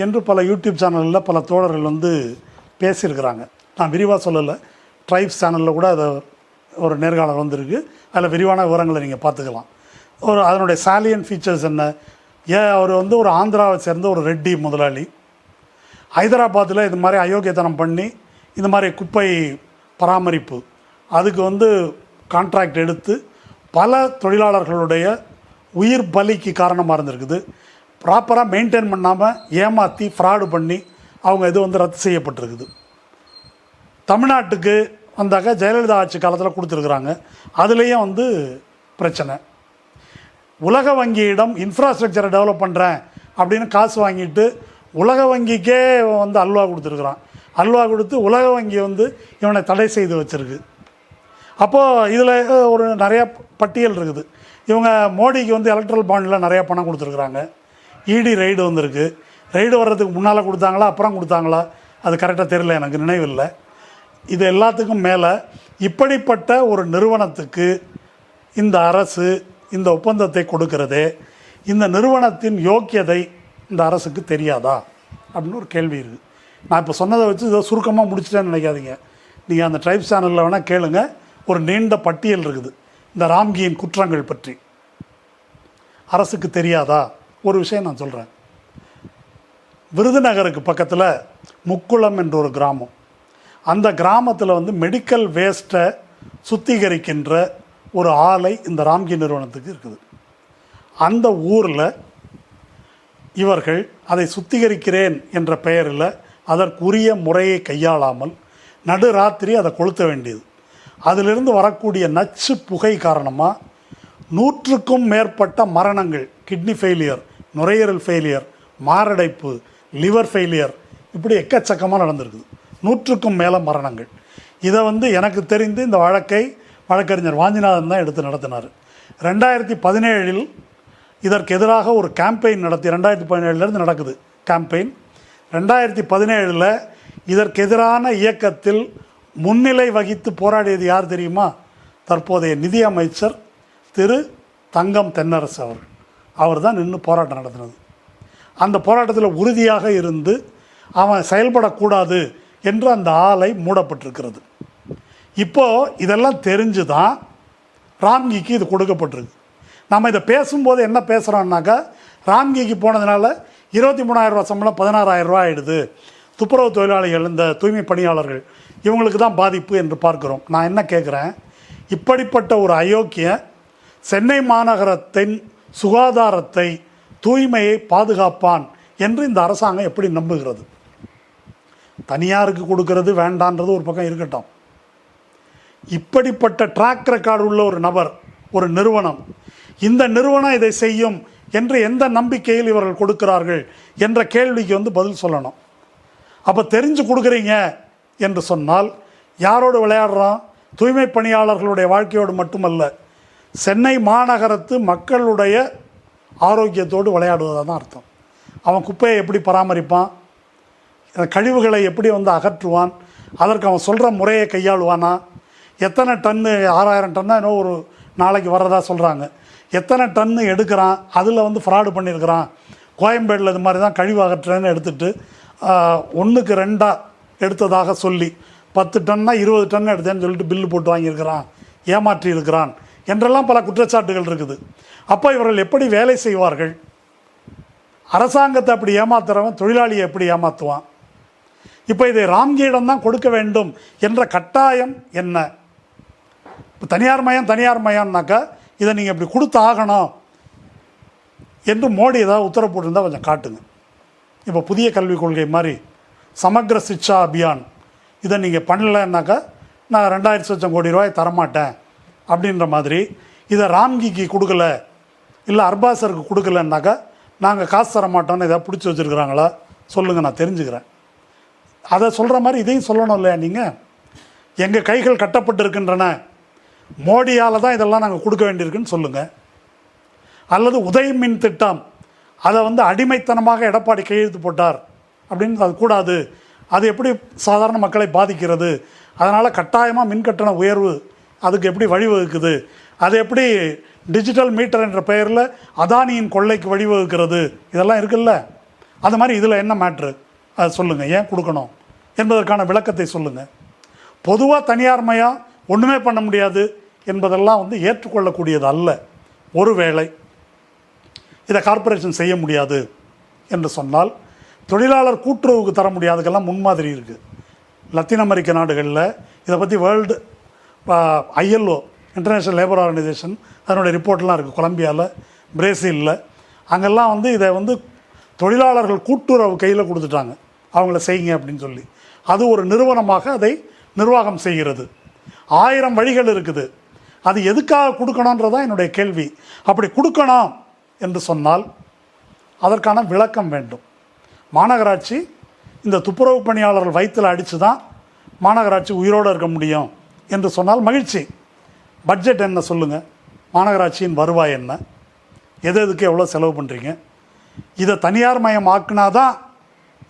என்று பல யூடியூப் சேனலில் பல தோழர்கள் வந்து பேசியிருக்கிறாங்க. நான் விரிவாக சொல்லலை, ட்ரைப்ஸ் சேனலில் கூட அதை ஒரு நேர்காணல் வந்திருக்கு, அதில் விரிவான விவரங்களை நீங்கள் பார்த்துக்கலாம். ஒரு அதனுடைய சாலியன் ஃபீச்சர்ஸ் என்ன? ஏன் அவர் வந்து ஒரு ஆந்திராவை சேர்ந்த ஒரு ரெட்டி முதலாளி, ஹைதராபாத்தில் இது மாதிரி அயோக்கியத்தனம் பண்ணி இந்த மாதிரி குப்பை பராமரிப்பு அதுக்கு வந்து கான்ட்ராக்ட் எடுத்து பல தொழிலாளர்களுடைய உயிர் பலிக்கு காரணமாக இருந்திருக்குது. ப்ராப்பராக மெயின்டைன் பண்ணாமல் ஏமாற்றி ஃப்ராடு பண்ணி அவங்க இது வந்து ரத்து செய்யப்பட்டிருக்குது. தமிழ்நாட்டுக்கு வந்தாக்க ஜெயலலிதா ஆட்சி காலத்தில் கொடுத்துருக்குறாங்க, அதுலேயும் வந்து பிரச்சனை. உலக வங்கியிடம் இன்ஃப்ராஸ்ட்ரக்சரை டெவலப் பண்ணுறேன் அப்படின்னு காசு வாங்கிட்டு உலக வங்கிக்கே வந்து அல்வா கொடுத்துருக்குறான். அல்வா கொடுத்து உலக வங்கி வந்து இவனை தடை செய்து வச்சுருக்கு. அப்போது இதில் ஒரு நிறையா பட்டியல் இருக்குது. இவங்க மோடிக்கு வந்து எலக்ட்ரல் பாண்டில் நிறையா பணம் கொடுத்துருக்குறாங்க. இடி ரைடு வந்திருக்கு. ரைடு வர்றதுக்கு முன்னால் கொடுத்தாங்களா அப்புறம் கொடுத்தாங்களா அது கரெக்டாக தெரியல, எனக்கு நினைவில்லை. இது எல்லாத்துக்கும் மேலே இப்படிப்பட்ட ஒரு நிறுவனத்துக்கு இந்த அரசு இந்த ஒப்பந்தத்தை கொடுக்கிறதே, இந்த நிறுவனத்தின் யோக்கியதை இந்த அரசுக்கு தெரியாதா அப்படின்னு ஒரு கேள்வி இருக்குது. நான் இப்போ சொன்னதை வச்சு இதை சுருக்கமாக முடிச்சிட்டேன்னு நினைக்காதீங்க. நீங்கள் அந்த ட்ரைப்ஸ் சேனலில் வேணால் கேளுங்க, ஒரு நீண்ட பட்டியல் இருக்குது இந்த ராம்கியின் குற்றங்கள் பற்றி. அரசுக்கு தெரியாதா? ஒரு விஷயம் நான் சொல்கிறேன். விருதுநகருக்கு பக்கத்தில் முக்குளம் என்ற ஒரு கிராமம். அந்த கிராமத்தில் வந்து மெடிக்கல் வேஸ்ட்டை சுத்திகரிக்கின்ற ஒரு ஆலை இந்த ராம்கி நிறுவனத்துக்கு இருக்குது. அந்த ஊரில் இவர்கள் அதை சுத்திகரிக்கிறேன் என்ற பெயரில் அதற்குரிய முறையை கையாளாமல் நடுராத்திரி அதை கொளுத்த வேண்டியது. அதிலிருந்து வரக்கூடிய நச்சு புகை காரணமாக 100க்கும் மேற்பட்ட மரணங்கள், கிட்னி ஃபெயிலியர், நுரையீரல் ஃபெயிலியர், மாரடைப்பு, லிவர் ஃபெயிலியர், இப்படி எக்கச்சக்கமாக நடந்திருக்குது. 100க்கும் மேலே மரணங்கள். இதை வந்து எனக்கு தெரிந்து இந்த வழக்கை வழக்கறிஞர் வாஞ்சிநாதன் தான் எடுத்து நடத்தினார். 2017 இதற்கு எதிராக ஒரு கேம்பெயின் நடத்தி, 2017 நடக்குது கேம்பெயின். 2017 இதற்கு எதிரான இயக்கத்தில் முன்னிலை வகித்து போராடியது யார் தெரியுமா? தற்போதைய நிதி அமைச்சர் திரு தங்கம் தென்னரசு அவர்கள். அவர் தான் நின்று போராட்டம் நடத்தினது. அந்த போராட்டத்தில் உறுதியாக இருந்து அவன் செயல்படக்கூடாது என்று அந்த ஆலை மூடப்பட்டிருக்கிறது. இப்போது இதெல்லாம் தெரிஞ்சு தான் ராம்கிக்கு இது கொடுக்கப்பட்டிருக்கு. நம்ம இதை பேசும்போது என்ன பேசுகிறோம்னாக்கா, ராம்கிக்கு போனதுனால 23,000 ரூபா சம்பளம் 16,000 ரூபா ஆகிடுது, துப்புரவு தொழிலாளிகள் இந்த தூய்மை பணியாளர்கள் இவங்களுக்கு தான் பாதிப்பு என்று பார்க்குறோம். நான் என்ன கேட்குறேன், இப்படிப்பட்ட ஒரு அயோக்கிய சென்னை மாநகரத்தின் சுகாதாரத்தை தூய்மையை பாதுகாப்பான் என்று இந்த அரசாங்கம் எப்படி நம்புகிறது? தனியாருக்கு கொடுக்கறது வேண்டான்றது ஒரு பக்கம் இருக்கட்டும், இப்படிப்பட்ட ட்ராக் ரெக்கார்டு உள்ள ஒரு நபர், ஒரு நிறுவனம், இந்த நிறுவனம் இதை செய்யும் என்று எந்த நம்பிக்கையில் இவர்கள் கொடுக்கிறார்கள் என்ற கேள்விக்கு வந்து பதில் சொல்லணும். அப்போ தெரிஞ்சு கொடுக்குறீங்க என்று சொன்னால் யாரோடு விளையாடுறோம்? தூய்மை பணியாளர்களுடைய வாழ்க்கையோடு மட்டுமல்ல, சென்னை மாநகரத்து மக்களுடைய ஆரோக்கியத்தோடு விளையாடுவதாக தான் அர்த்தம். அவன் குப்பையை எப்படி பராமரிப்பான், கழிவுகளை எப்படி வந்து அகற்றுவான், அதற்கு அவன் சொல்கிற முறையை கையாளுவானா, எத்தனை டன்னு 6,000 டன்னா இன்னும் ஒரு நாளைக்கு வர்றதா சொல்கிறாங்க, எத்தனை டன்னு எடுக்கிறான், அதில் வந்து ஃப்ராடு பண்ணியிருக்கிறான். கோயம்பேடில் இது மாதிரி தான் கழிவு அகற்றுறேன்னு எடுத்துகிட்டு 1க்கு 2 எடுத்ததாக சொல்லி 10 டன்னா 20 டன் எடுத்தேன்னு சொல்லிட்டு பில்லு போட்டு வாங்கியிருக்கிறான், ஏமாற்றி இருக்கிறான் என்றெல்லாம் பல குற்றச்சாட்டுகள் இருக்குது. அப்போ இவர்கள் எப்படி வேலை செய்வார்கள்? அரசாங்கத்தை அப்படி ஏமாத்துறவன் தொழிலாளியை எப்படி ஏமாற்றுவான்? இப்போ இதை ராம்கியிடம் தான் கொடுக்க வேண்டும் என்ற கட்டாயம் என்ன? இப்போ தனியார் மயம்னாக்கா இதை நீங்கள் இப்படி கொடுத்து ஆகணும் என்று மோடி ஏதாவது உத்தரவு போட்டிருந்தால் கொஞ்சம் காட்டுங்க. இப்போ புதிய கல்விக் கொள்கை மாதிரி சமக்ர சிக்ஷா அபியான் இதை நீங்கள் பண்ணலைன்னாக்கா நான் 2,00,000 கோடி ரூபாய் தரமாட்டேன் அப்படின்ற மாதிரி, இதை ராம்கிக்கு கொடுக்கல, இல்லை அர்பாசருக்கு கொடுக்கலன்னாக்கா நாங்கள் காசு தரமாட்டோன்னு எதாவது பிடிச்சி வச்சுருக்குறாங்களா சொல்லுங்கள், நான் தெரிஞ்சுக்கிறேன். அதை சொல்கிற மாதிரி இதையும் சொல்லணும் இல்லையா? நீங்கள் எங்கள் கைகள் கட்டப்பட்டிருக்கின்றன, மோடியால் தான் இதெல்லாம் நாங்கள் கொடுக்க வேண்டியிருக்குன்னு சொல்லுங்கள். அல்லது உதய் மின் திட்டம் அதை வந்து அடிமைத்தனமாக எடப்பாடி கையெழுத்து போட்டார் அப்படின்னு அது கூடாது, அது எப்படி சாதாரண மக்களை பாதிக்கிறது, அதனால் கட்டாயமாக மின்கட்டண உயர்வு அதுக்கு எப்படி வழிவகுக்குது, அது எப்படி டிஜிட்டல் மீட்டர் என்ற பெயரில் அதானியின் கொள்ளைக்கு வழிவகுக்கிறது, இதெல்லாம் இருக்குல்ல. அது மாதிரி இதில் என்ன மேட்ரு அதை சொல்லுங்கள், ஏன் கொடுக்கணும் என்பதற்கான விளக்கத்தை சொல்லுங்கள். பொதுவாக தனியார் மயம் ஒன்றுமே பண்ண முடியாது என்பதெல்லாம் வந்து ஏற்றுக்கொள்ளக்கூடியது அல்ல. ஒருவேளை இதை கார்ப்பரேஷன் செய்ய முடியாது என்று சொன்னால் தொழிலாளர் கூட்டுறவுக்கு தர முடியாதுக்கெல்லாம் முன்மாதிரி இருக்குது. லத்தீன் அமெரிக்க நாடுகளில் இதை பற்றி world ILO international labour organisation அதனுடைய ரிப்போர்ட்லாம் இருக்குது. கொலம்பியாவில், பிரேசிலில் அங்கெல்லாம் வந்து இதை வந்து தொழிலாளர்கள் கூட்டுறவு கையில் கொடுத்துட்டாங்க, அவங்கள செய்யுங்க அப்படின்னு சொல்லி. அது ஒரு நிறுவனமாக அதை நிர்வாகம் செய்கிறது. 1000 வழிகள் இருக்குது. அது எதுக்காக கொடுக்கணுன்றதான் என்னுடைய கேள்வி. அப்படி கொடுக்கணும் என்று சொன்னால் அதற்கான விளக்கம் வேண்டும். மாநகராட்சி இந்த துப்புரவு பணியாளர்கள் வயிற்றில் அடித்து தான் மாநகராட்சி உயிரோடு இருக்க முடியும் என்று சொன்னால் மகிழ்ச்சி. பட்ஜெட் என்ன சொல்லுங்கள், மாநகராட்சியின் வருவாய் என்ன, எதுக்கு எவ்வளோ செலவு பண்ணுறீங்க, இதை தனியார் மயம் ஆக்குனாதான்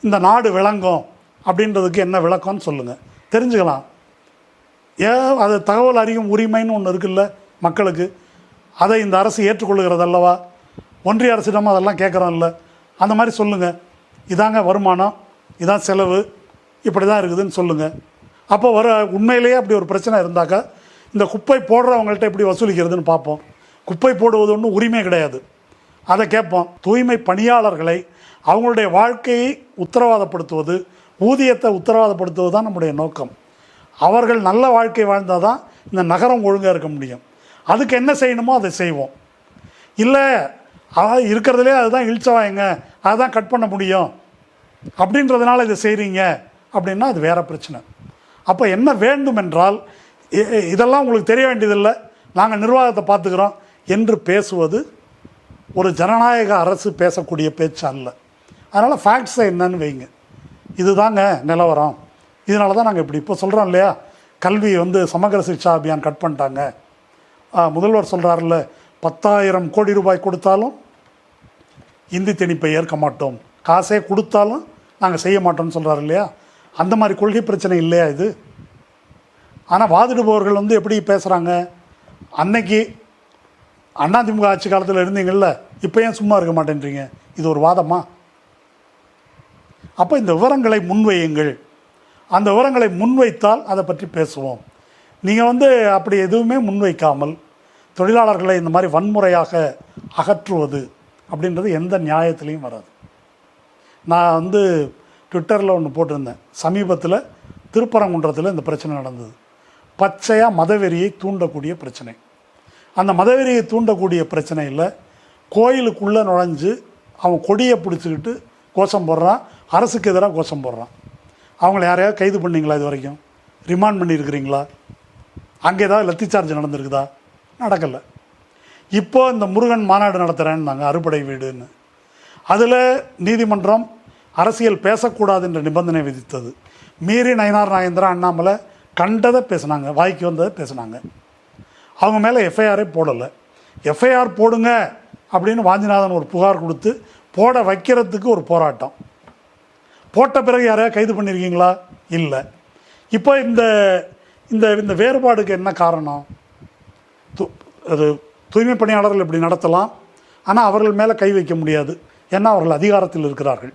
இந்த நாடு விளங்கும் அப்படின்றதுக்கு என்ன விளக்கம்னு சொல்லுங்கள், தெரிஞ்சுக்கலாம். அது தகவல் அறியும் உரிமைன்னு ஒன்று இருக்குல்ல மக்களுக்கு, அதை இந்த அரசு ஏற்றுக்கொள்ளுகிறது அல்லவா? ஒன்றிய அரசிடம் அதெல்லாம் கேட்குறோம் இல்லை, அந்த மாதிரி சொல்லுங்கள். இதாங்க வருமானம், இதான் செலவு, இப்படி தான் இருக்குதுன்னு சொல்லுங்கள். அப்போ உண்மையிலேயே அப்படி ஒரு பிரச்சனை இருந்தாக்கா இந்த குப்பை போடுறவங்கள்ட்ட எப்படி வசூலிக்கிறதுன்னு பார்ப்போம். குப்பை போடுவது ஒன்றும் உரிமை கிடையாது, அதை கேட்போம். தூய்மை பணியாளர்களை அவங்களுடைய வாழ்க்கையை உத்தரவாதப்படுத்துவது, ஊதியத்தை உத்தரவாதப்படுத்துவது தான் நம்முடைய நோக்கம். அவர்கள் நல்ல வாழ்க்கை வாழ்ந்தால் தான் இந்த நகரம் ஒழுங்காக இருக்க முடியும். அதுக்கு என்ன செய்யணுமோ அதை செய்வோம். இல்லை இருக்கிறதுலே அதுதான் இழிச்சவாயங்க, அதுதான் கட் பண்ண முடியும் அப்படின்றதுனால இதை செய்கிறீங்க அப்படின்னா அது வேறு பிரச்சனை. அப்போ என்ன வேண்டும் என்றால், இதெல்லாம் உங்களுக்கு தெரிய வேண்டியதில்லை, நாங்கள் நிர்வாகத்தை பார்த்துக்கிறோம் என்று பேசுவது ஒரு ஜனநாயக அரசு பேசக்கூடிய பேச்சு அல்ல. அதனால் ஃபேக்ட்ஸை என்னன்னு வைங்க, இதுதாங்க நிலவரம், இதனால தான் நாங்கள் இப்படி இப்போ சொல்கிறோம் இல்லையா. கல்வி வந்து சமகர சிக்ஷா அபியான் கட் பண்ணிட்டாங்க. முதல்வர் சொல்கிறாருல்ல, 10,000 கோடி ரூபாய் கொடுத்தாலும் இந்தி திணிப்பை ஏற்க மாட்டோம், காசே கொடுத்தாலும் நாங்கள் செய்ய மாட்டோம்னு சொல்கிறாரு இல்லையா. அந்த மாதிரி கொள்கை பிரச்சனை இல்லையா இது? ஆனால் வாதிடுபவர்கள் வந்து எப்படி பேசுகிறாங்க, அன்னைக்கு அதிமுக ஆட்சி காலத்தில் இருந்தீங்கள்ல, இப்போ ஏன் சும்மா இருக்க மாட்டேன்றீங்க, இது ஒரு வாதமா? அப்போ இந்த விவரங்களை முன்வையுங்கள். அந்த விவரங்களை முன்வைத்தால் அதை பற்றி பேசுவோம். நீங்கள் வந்து அப்படி எதுவுமே முன்வைக்காமல் தொழிலாளர்களை இந்த மாதிரி வன்முறையாக அகற்றுவது அப்படின்றது எந்த நியாயத்திலையும் வராது. நான் வந்து ட்விட்டரில் ஒன்று போட்டிருந்தேன், சமீபத்தில் திருப்பரங்குன்றத்தில் இந்த பிரச்சனை நடந்தது. பச்சையாக மதவெறியை தூண்டக்கூடிய பிரச்சனை. அந்த மதவெறியை தூண்டக்கூடிய பிரச்சனையில் கோயிலுக்குள்ளே நுழைஞ்சு அவன் கொடியை பிடிச்சிக்கிட்டு கோஷம் போடுறான், அரசுக்கு எதிராக கோஷம் போடுறான். அவங்கள யாரையாவது கைது பண்ணிங்களா, இது வரைக்கும் ரிமாண்ட் பண்ணியிருக்கிறீங்களா? அங்கே ஏதாவது லத்தி சார்ஜ் நடந்திருக்குதா? நடக்கலை. இப்போது இந்த முருகன் மாநாடு நடத்துகிறேன்னு நாங்கள் அறுபடை வீடுன்னு, அதில் நீதிமன்றம் அரசியல் பேசக்கூடாது என்ற நிபந்தனை விதித்தது. மீறி நயினார் நாகேந்திரா, அண்ணாமலை கண்டதை பேசுனாங்க, வாய்க்கு வந்ததை பேசுனாங்க. அவங்க மேலே எஃப்ஐஆரே போடலை. எஃப்ஐஆர் போடுங்க அப்படின்னு வாஞ்சிநாதன் ஒரு புகார் கொடுத்து போட வைக்கிறதுக்கு ஒரு போராட்டம். போட்ட பிறகு யாரையா கைது பண்ணியிருக்கீங்களா? இல்லை. இப்போ இந்த இந்த வேறுபாடுக்கு என்ன காரணம்? அது தூய்மை பணியாளர்கள் இப்படி நடத்தலாம், ஆனால் அவர்கள் மேலே கை வைக்க முடியாது, ஏன்னா அவர்கள் அதிகாரத்தில் இருக்கிறார்கள்,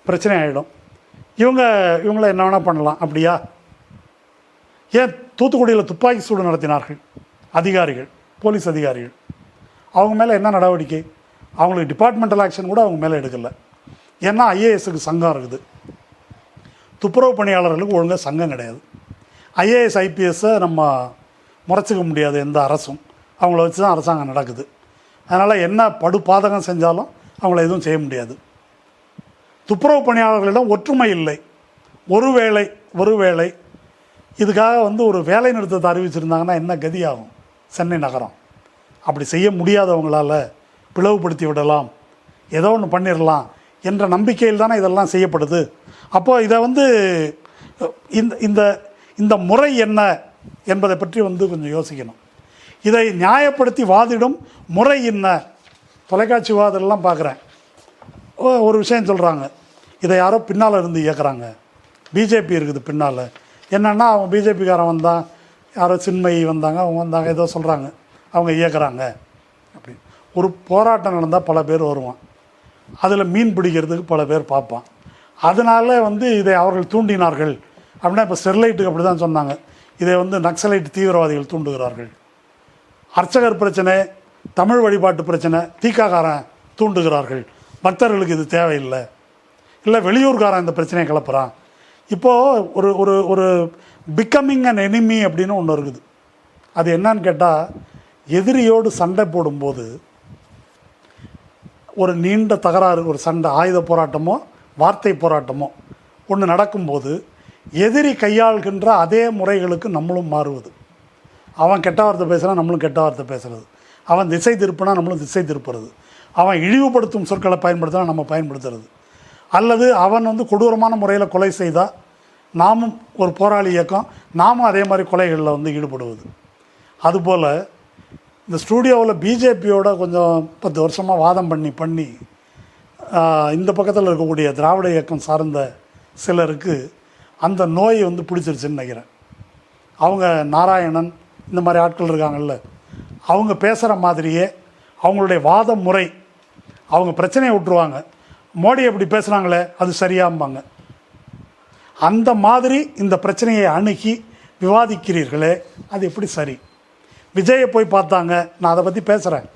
பிரச்சனை ஆகிடும். இவங்கள என்ன வேணால் பண்ணலாம், அப்படியா? ஏன் தூத்துக்குடியில் துப்பாக்கி சூடு நடத்தினார்கள் அதிகாரிகள், போலீஸ் அதிகாரிகள், அவங்க மேலே என்ன நடவடிக்கை? அவங்களுக்கு டிபார்ட்மெண்டல் ஆக்ஷன் கூட அவங்க மேலே எடுக்கலை. ஏன்னா ஐஏஎஸ்க்கு சங்கம் இருக்குது, துப்புரவு பணியாளர்களுக்கு ஒழுங்காக சங்கம் கிடையாது. ஐஏஎஸ் ஐபிஎஸ்ஸை நம்ம முறைச்சிக்க முடியாது எந்த அரசும், அவங்கள வச்சு தான் அரசாங்கம் நடக்குது. அதனால் என்ன படுபாதகம் செஞ்சாலும் அவங்கள எதுவும் செய்ய முடியாது. துப்புரவு பணியாளர்களிடம் ஒற்றுமை இல்லை. ஒருவேளை இதுக்காக வந்து ஒரு வேலை நிறுத்தத்தை அறிவிச்சிருந்தாங்கன்னா என்ன கதியாகும் சென்னை நகரம்? அப்படி செய்ய முடியாதவங்களால் பிளவுபடுத்தி விடலாம், ஏதோ ஒன்று பண்ணிடலாம் என்ற நம்பிக்கையில் தானே இதெல்லாம் செய்யப்படுது. அப்போது இதை வந்து இந்த இந்த முறை என்ன என்பதை பற்றி வந்து கொஞ்சம் யோசிக்கணும். இதை நியாயப்படுத்தி வாதிடும் முறை என்ன? தொலைக்காட்சி வாதெல்லாம் பார்க்குறேன், ஒரு விஷயம் சொல்கிறாங்க, இதை யாரோ பின்னால் இருந்து இயக்குறாங்க, பிஜேபி இருக்குது பின்னால். என்னென்னா அவங்க பிஜேபிக்காரன் வந்தான், யாரோ சின்மயி வந்தாங்க, அவங்க வந்தாங்க, ஏதோ சொல்கிறாங்க, அவங்க இயக்குறாங்க அப்படி. ஒரு போராட்டம் நடந்தால் பல பேர் வருவான், அதில் மீன் பிடிக்கிறதுக்கு பல பேர் பார்ப்பான். அதனால் வந்து இதை அவர்கள் தூண்டினார்கள் அப்படின்னா, இப்போ ஸ்டெர்லைட்டுக்கு அப்படி தான் சொன்னாங்க, இதை வந்து நக்சலைட் தீவிரவாதிகள் தூண்டுகிறார்கள். அர்ச்சகர் பிரச்சனை, தமிழ் வழிபாட்டு பிரச்சனை தீக்காக்காரன் தூண்டுகிறார்கள், பக்தர்களுக்கு இது தேவையில்லை, இல்லை வெளியூர்காரன் இந்த பிரச்சனையை கிளப்புறான். இப்போது ஒரு ஒரு ஒரு பிகமிங் அன் எனிமி அப்படின்னு ஒன்று இருக்குது. அது என்னன்னு கேட்டால், எதிரியோடு சண்டை போடும்போது ஒரு நீண்ட தகராறு, ஒரு சண்டை, ஆயுத போராட்டமோ வார்த்தை போராட்டமோ ஒன்று நடக்கும்போது எதிரி கையாள்கின்ற அதே முறைகளுக்கு நம்மளும் மாறுவது. அவன் கெட்ட வார்த்தை பேசுகிறான், நம்மளும் கெட்ட வார்த்தை பேசுகிறது. அவன் திசை திருப்பினா நம்மளும் திசை திருப்புறது. அவன் இழிவுபடுத்தும் சொற்களை பயன்படுத்தினா நம்ம பயன்படுத்துறது. அல்லது அவன் கொடூரமான முறையில் கொலை செய்தால் நாமும் ஒரு போராளி இயக்கம், நாமும் அதே மாதிரி கொலைகளில் ஈடுபடுவது. அதுபோல் இந்த ஸ்டூடியோவில் பிஜேபியோட கொஞ்சம் 10 வருஷமாக வாதம் பண்ணி இந்த பக்கத்தில் இருக்கக்கூடிய திராவிட இயக்கம் சார்ந்த சிலருக்கு அந்த நோய் பிடிச்சிருச்சுன்னு நினைக்கிறேன். அவங்க நாராயணன் இந்த மாதிரி ஆட்கள் இருக்காங்கல்ல, அவங்க பேசுகிற மாதிரியே அவங்களுடைய வாத முறை, அவங்க பிரச்சனையை விட்டுருவாங்க. மோடி எப்படி பேசுகிறாங்களே அது சரியாம்பாங்க. அந்த மாதிரி இந்த பிரச்சனையை அணுகி விவாதிக்கிறீர்களே அது எப்படி சரி? விஜயை போய் பார்த்தாங்க, நான் அதை பற்றி பேசுகிறேன்.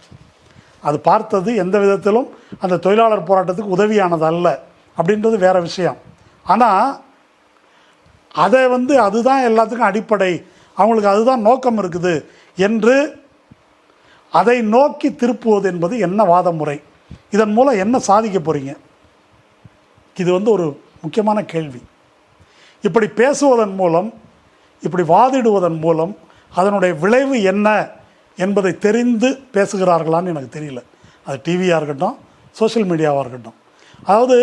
அது பார்த்தது எந்த விதத்திலும் அந்த தொழிலாளர் போராட்டத்துக்கு உதவியானது அல்ல அப்படின்றது வேறு விஷயம். ஆனால் அதை அதுதான் எல்லாத்துக்கும் அடிப்படை, அவங்களுக்கு அதுதான் நோக்கம் இருக்குது என்று அதை நோக்கி திருப்புவது என்பது என்ன வாத முறை? இதன் மூலம் என்ன சாதிக்க போகிறீங்க? இது ஒரு முக்கியமான கேள்வி. இப்படி பேசுவதன் மூலம், இப்படி வாதிடுவதன் மூலம் அதனுடைய விளைவு என்ன என்பதை தெரிந்து பேசுகிறார்களான்னு எனக்கு தெரியல. அது டிவியாக இருக்கட்டும், சோஷியல் மீடியாவாக இருக்கட்டும். அதாவது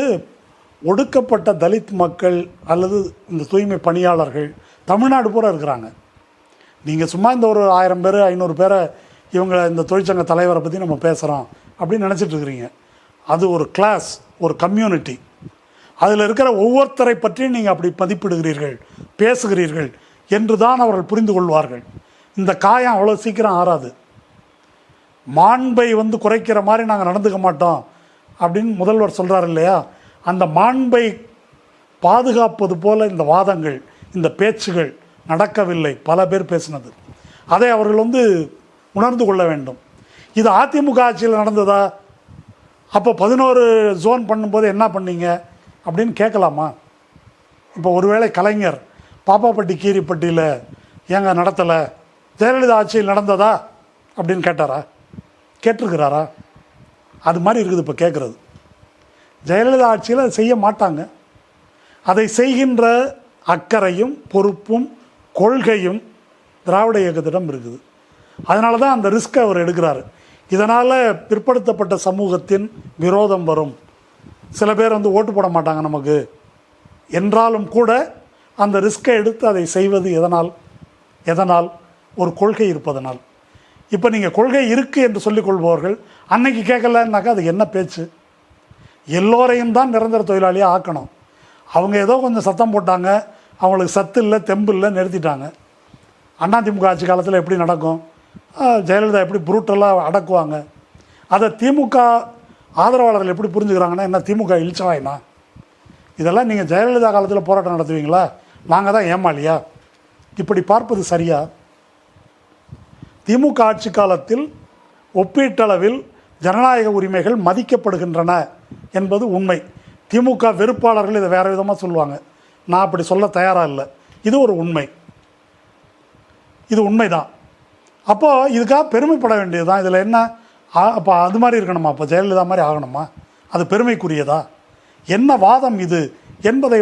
ஒடுக்கப்பட்ட தலித் மக்கள் அல்லது இந்த தூய்மை பணியாளர்கள் தமிழ்நாடு பூரா இருக்கிறாங்க. நீங்கள் சும்மா இந்த ஒரு 1000 பேர் 500 பேரை இவங்க இந்த தொழிற்சங்க தலைவரை பற்றி நம்ம பேசுகிறோம் அப்படின்னு நினச்சிட்ருக்கிறீங்க. அது ஒரு கிளாஸ், ஒரு கம்யூனிட்டி. அதில் இருக்கிற ஒவ்வொருத்தரை பற்றியும் நீங்கள் அப்படி மதிப்பிடுகிறீர்கள், பேசுகிறீர்கள் என்று தான் அவர்கள் புரிந்து கொள்வார்கள். இந்த காயம் அவ்வளோ சீக்கிரம் ஆறாது. மாண்பை குறைக்கிற மாதிரி நாங்கள் நடந்துக்க மாட்டோம் அப்படின்னு முதல்வர் சொல்கிறார் இல்லையா? அந்த மாண்பை பாதுகாப்பது போல் இந்த வாதங்கள், இந்த பேச்சுகள் நடக்கவில்லை. பல பேர் பேசினது அதை அவர்கள் உணர்ந்து கொள்ள வேண்டும். இது அதிமுக ஆட்சியில் நடந்ததா? அப்போ 11 ஜோன் பண்ணும்போது என்ன பண்ணீங்க அப்படின்னு கேட்கலாமா? இப்போ ஒருவேளை கலைஞர் பாப்பாப்பட்டி கீரிப்பட்டியில் ஏங்க நடத்தலை, ஜெயலலிதா ஆட்சியில் நடந்ததா அப்படின்னு கேட்டாரா? கேட்டிருக்கிறாரா? அது மாதிரி இருக்குது இப்போ கேட்குறது. ஜெயலலிதா ஆட்சியில் அதை செய்ய மாட்டாங்க. அதை செய்கின்ற அக்கறையும் பொறுப்பும் கொள்கையும் திராவிட இயக்கத்திடம் இருக்குது. அதனால தான் அந்த ரிஸ்க்கை அவர் எடுக்கிறாரு. இதனால் பிற்படுத்தப்பட்ட சமூகத்தின் விரோதம் வரும். சில பேர் ஓட்டு போட மாட்டாங்க நமக்கு என்றாலும் கூட அந்த ரிஸ்க்கை எடுத்து அதை செய்வது எதனால்? ஒரு கொள்கை இருப்பதனால். இப்போ நீங்கள் கொள்கை இருக்குது என்று சொல்லிக்கொள்பவர்கள் அன்னைக்கு கேட்கலன்னாக்கா அது என்ன பேச்சு? எல்லோரையும் தான் நிரந்தர தொழிலாளியாக ஆக்கணும். அவங்க ஏதோ கொஞ்சம் சத்தம் போட்டாங்க, அவங்களுக்கு சத்து இல்லை, தெம்பு இல்லை, நிறுத்திட்டாங்க. அதிமுக ஆட்சி காலத்தில் எப்படி நடக்கும்? ஜெயலலிதா எப்படி புரூட்டலாக அடக்குவாங்க? அதை திமுக ஆதரவாளர்கள் எப்படி புரிஞ்சுக்கிறாங்கன்னா, என்ன திமுக இழிச்சவாயினா? இதெல்லாம் நீங்கள் ஜெயலலிதா காலத்தில் போராட்டம் நடத்துவீங்களா? நாங்கள் தான் ஏமாளியா? இப்படி பார்ப்பது சரியா? திமுக ஆட்சி காலத்தில் ஒப்பீட்டளவில் ஜனநாயக உரிமைகள் மதிக்கப்படுகின்றன என்பது உண்மை. திமுக வெறுப்பாளர்கள் இதை வேறு விதமாக சொல்லுவாங்க. நான் அப்படி சொல்ல தயாராக இல்லை. இது ஒரு உண்மை, இது உண்மைதான். அப்போது இதுக்காக பெருமைப்பட வேண்டியது தான். இதில் என்ன? அப்போ அது மாதிரி இருக்கணுமா? அப்போ ஜெயலலிதா மாதிரி ஆகணுமா? அது பெருமைக்குரியதா? என்ன வாதம் இது என்பதை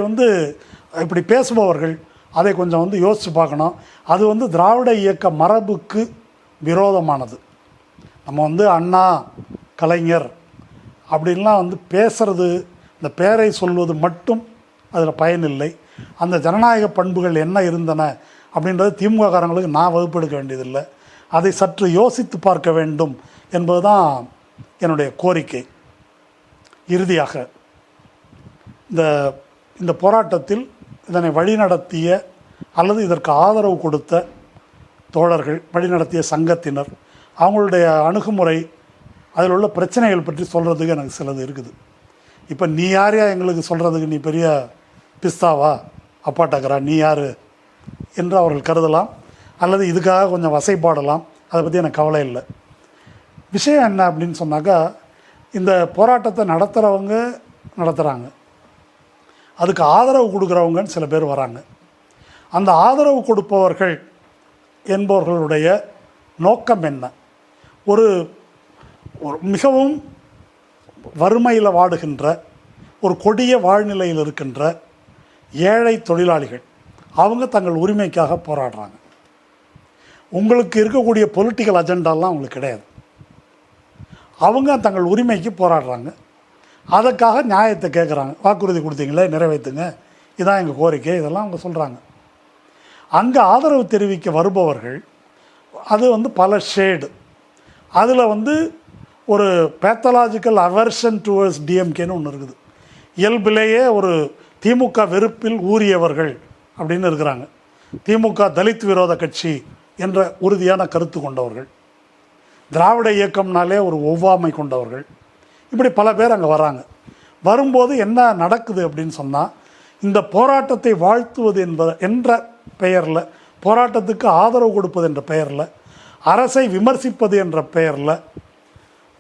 இப்படி பேசுபவர்கள் அதை கொஞ்சம் யோசித்து பார்க்கணும். அது திராவிட இயக்க மரபுக்கு விரோதமானது. நம்ம அண்ணா, கலைஞர் அப்படின்லாம் பேசுகிறது, இந்த பேரை சொல்வது மட்டும் அதில் பயனில்லை. அந்த ஜனநாயக பண்புகள் என்ன இருந்தன அப்படின்றது திமுக காரங்களுக்கு நான் வகுப்பெடுக்க வேண்டியதில்லை. அதை சற்று யோசித்து பார்க்க வேண்டும் என்பது தான் என்னுடைய கோரிக்கை. இறுதியாக இந்த போராட்டத்தில் இதனை வழிநடத்திய அல்லது இதற்கு ஆதரவு கொடுத்த தோழர்கள், வழிநடத்திய சங்கத்தினர், அவங்களுடைய அணுகுமுறை, அதில் உள்ள பிரச்சனைகள் பற்றி சொல்கிறதுக்கு எனக்கு சிலது இருக்குது. இப்போ நீ யாரையா எங்களுக்கு சொல்கிறதுக்கு? நீ பெரிய பிஸ்தாவா, அப்பாட்டக்கரா, நீ யார் என்று அவர்கள் கருதலாம். அல்லது இதுக்காக கொஞ்சம் வசைப்பாடலாம். அதை பற்றி எனக்கு கவலை இல்லை. விஷயம் என்ன அப்படின்னு சொன்னாக்கா, இந்த போராட்டத்தை நடத்துகிறவங்க நடத்துகிறாங்க, அதுக்கு ஆதரவு கொடுக்குறவங்கன்னு சில பேர் வராங்க. அந்த ஆதரவு கொடுப்பவர்கள் என்பவர்களுடைய நோக்கம் என்ன? ஒரு மிகவும் வறுமையில் வாடுகின்ற, ஒரு கொடிய வாழ்நிலையில் இருக்கின்ற ஏழை தொழிலாளிகள், அவங்க தங்கள் உரிமைக்காக போராடுறாங்க. உங்களுக்கு இருக்கக்கூடிய பொலிட்டிக்கல் அஜெண்டாலாம் அவங்களுக்கு கிடையாது. அவங்க தங்கள் உரிமைக்கு போராடுறாங்க. அதுக்காக நியாயத்தை கேட்குறாங்க. வாக்குறுதி கொடுத்தீங்களே, நிறைவேற்றுங்க, இதான் எங்கள் கோரிக்கை, இதெல்லாம் அவங்க சொல்கிறாங்க. அங்கே ஆதரவு தெரிவிக்க வருபவர்கள் அது பல ஷேடு. அதில் ஒரு பேத்தலாஜிக்கல் அவர்ஷன் டுவர்ட்ஸ் டிஎம்கேன்னு ஒன்று இருக்குது. இயல்பிலேயே ஒரு திமுக வெறுப்பில் ஊறியவர்கள் அப்படின்னு இருக்கிறாங்க. திமுக தலித் விரோத கட்சி என்ற உறுதியான கருத்து கொண்டவர்கள், திராவிட இயக்கம்னாலே ஒரு ஒவ்வாமை கொண்டவர்கள், இப்படி பல பேர் அங்கே வராங்க. வரும்போது என்ன நடக்குது அப்படின்னு சொன்னால், இந்த போராட்டத்தை வாழ்த்துவது என்ற பெயரில், போராட்டத்துக்கு ஆதரவு கொடுப்பது என்ற பெயரில், அரசை விமர்சிப்பது என்ற பெயரில்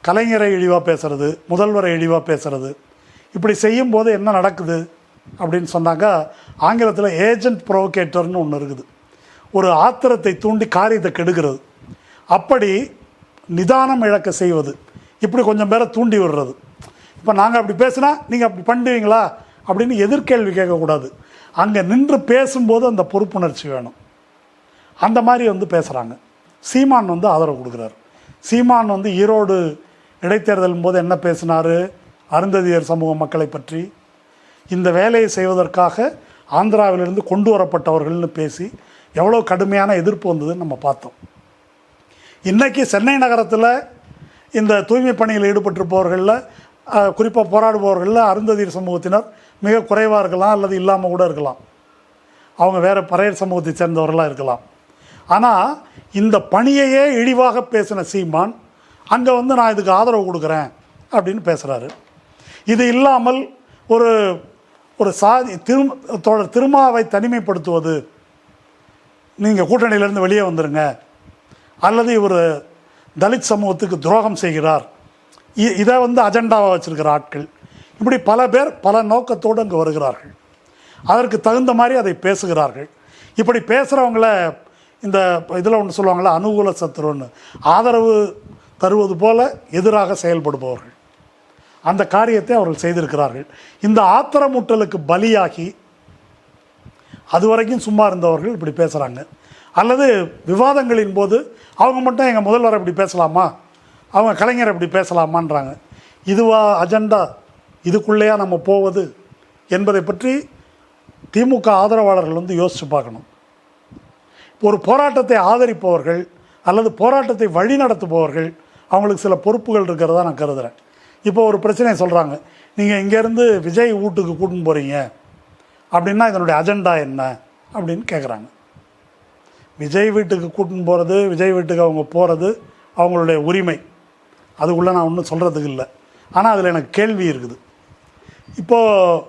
கலைஞரை இழிவாக பேசுகிறது, முதல்வரை இழிவாக பேசுகிறது, இப்படி செய்யும்போது என்ன நடக்குது அப்படின்னு சொன்னாக்கா, ஆங்கிலத்தில் ஏஜென்ட் ப்ரோவோகேட்டர்னு ஒன்று இருக்குது. ஒரு ஆத்திரத்தை தூண்டி காரியத்தை கெடுக்கிறது. அப்படி நிதானம் இழக்க செய்வது, இப்படி கொஞ்சம் பேரை தூண்டி விடுறது. இப்போ நாங்கள் அப்படி பேசுனா நீங்கள் அப்படி பண்ணுவீங்களா அப்படின்னு எதிர்கேள்வி கேட்கக்கூடாது. அங்கே நின்று பேசும்போது அந்த பொறுப்புணர்ச்சி வேணும். அந்த மாதிரி பேசுகிறாங்க. சீமான் ஆதரவு கொடுக்குறாரு. சீமான் ஈரோடு இடைத்தேர்தலும் போது என்ன பேசினார்? அருந்ததியர் சமூக மக்களை பற்றி, இந்த வேலையை செய்வதற்காக ஆந்திராவிலிருந்து கொண்டு வரப்பட்டவர்கள்னு பேசி எவ்வளோ கடுமையான எதிர்ப்பு வந்ததுன்னு நம்ம பார்த்தோம். இன்றைக்கி சென்னை நகரத்தில் இந்த தூய்மை பணியில் ஈடுபட்டிருப்பவர்களில், குறிப்பாக போராடுபவர்களில் அருந்ததியர் சமூகத்தினர் மிக குறைவாக இருக்கலாம், அல்லது இல்லாமல் கூட இருக்கலாம். அவங்க வேறு பறையர் சமூகத்தை சேர்ந்தவர்களாக இருக்கலாம். ஆனால் இந்த பணியையே இழிவாக பேசின சீமான் அங்கே நான் இதுக்கு ஆதரவு கொடுக்குறேன் அப்படின்னு பேசுகிறாரு. இது இல்லாமல் ஒரு ஒரு சாதி திருமாவை தனிமைப்படுத்துவது, நீங்கள் கூட்டணியிலேருந்து வெளியே வந்துடுங்க, அல்லது இவர் தலித் சமூகத்துக்கு துரோகம் செய்கிறார், இதை அஜெண்டாவாக வச்சுருக்கிற ஆட்கள், இப்படி பல பேர் பல நோக்கத்தோடு அங்கே வருகிறார்கள். அதற்கு தகுந்த மாதிரி அதை பேசுகிறார்கள். இப்படி பேசுகிறவங்கள இந்த இதில் ஒன்று சொல்லுவாங்களே, அனுகூல சத்துருன்னு, ஆதரவு தருவது போல எதிராக செயல்படுபவர்கள். அந்த காரியத்தை அவர்கள் செய்திருக்கிறார்கள். இந்த ஆத்திரமூட்டலுக்கு பலியாகி அதுவரைக்கும் சும்மா இருந்தவர்கள் இப்படி பேசுகிறாங்க. அல்லது விவாதங்களின் போது அவங்க மட்டும் எங்கள் முதல்வர் இப்படி பேசலாமா, அவங்க கலைஞர் இப்படி பேசலாமான்றாங்க. இதுவா அஜெண்டா? இதுக்குள்ளேயா நம்ம போவது என்பதை பற்றி திமுக ஆதரவாளர்கள் யோசித்து பார்க்கணும். ஒரு போராட்டத்தை ஆதரிப்பவர்கள் அல்லது போராட்டத்தை வழி நடத்துபவர்கள் அவங்களுக்கு சில பொறுப்புகள் இருக்கிறதா நான் கருதுகிறேன். இப்போ ஒரு பிரச்சனையை சொல்கிறாங்க, நீங்கள் இங்கேருந்து விஜய் வீட்டுக்கு கூட்டின்னு போகிறீங்க அப்படின்னா இதனுடைய அஜெண்டா என்ன அப்படின்னு கேட்குறாங்க. விஜய் வீட்டுக்கு கூட்டின்னு போகிறது, விஜய் வீட்டுக்கு அவங்க போகிறது அவங்களுடைய உரிமை, அதுக்குள்ளே நான் ஒன்றும் சொல்கிறதுக்கு இல்லை. ஆனால் அதில் எனக்கு கேள்வி இருக்குது. இப்போது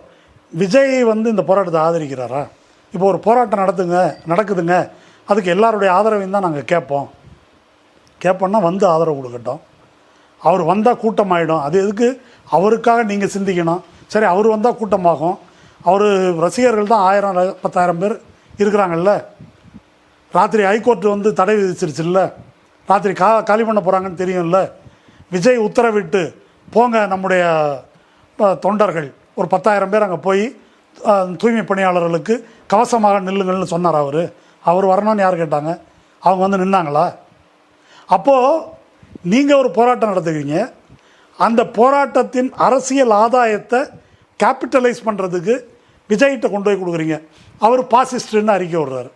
விஜய் இந்த போராட்டத்தை ஆதரிக்கிறாரா? இப்போ ஒரு போராட்டம் நடக்குதுங்க, அதுக்கு எல்லாருடைய ஆதரவையும் தான் நாங்கள் கேட்போம்னா ஆதரவு கொடுக்கட்டும். அவர் வந்தால் கூட்டமாகிடும். அது எதுக்கு அவருக்காக நீங்கள் சிந்திக்கணும்? சரி, அவர் வந்தால் கூட்டமாகும். அவர் ரசிகர்கள் தான் 1000-10,000 பேர் இருக்கிறாங்கல்ல. ராத்திரி ஹைகோர்ட்டு தடை விதிச்சிருச்சுல்ல, ராத்திரி காலி பண்ண போகிறாங்கன்னு தெரியும்ல. விஜய் உத்தரவிட்டு போங்க, நம்முடைய தொண்டர்கள் ஒரு 10,000 பேர் அங்கே போய் தூய்மை பணியாளர்களுக்கு கவசமாக நில்லுங்கள்னு சொன்னார். அவர் வரணும்னு யார் கேட்டாங்க? அவங்க நின்னாங்களா? அப்போது நீங்கள் ஒரு போராட்டம் நடத்துவீங்க, அந்த போராட்டத்தின் அரசியல் ஆதாயத்தை கேபிட்டலைஸ் பண்ணுறதுக்கு விஜய்கிட்ட கொண்டு போய் கொடுக்குறீங்க. அவர் பாசிஸ்டுன்னு அறிக்கை விடுறாரு.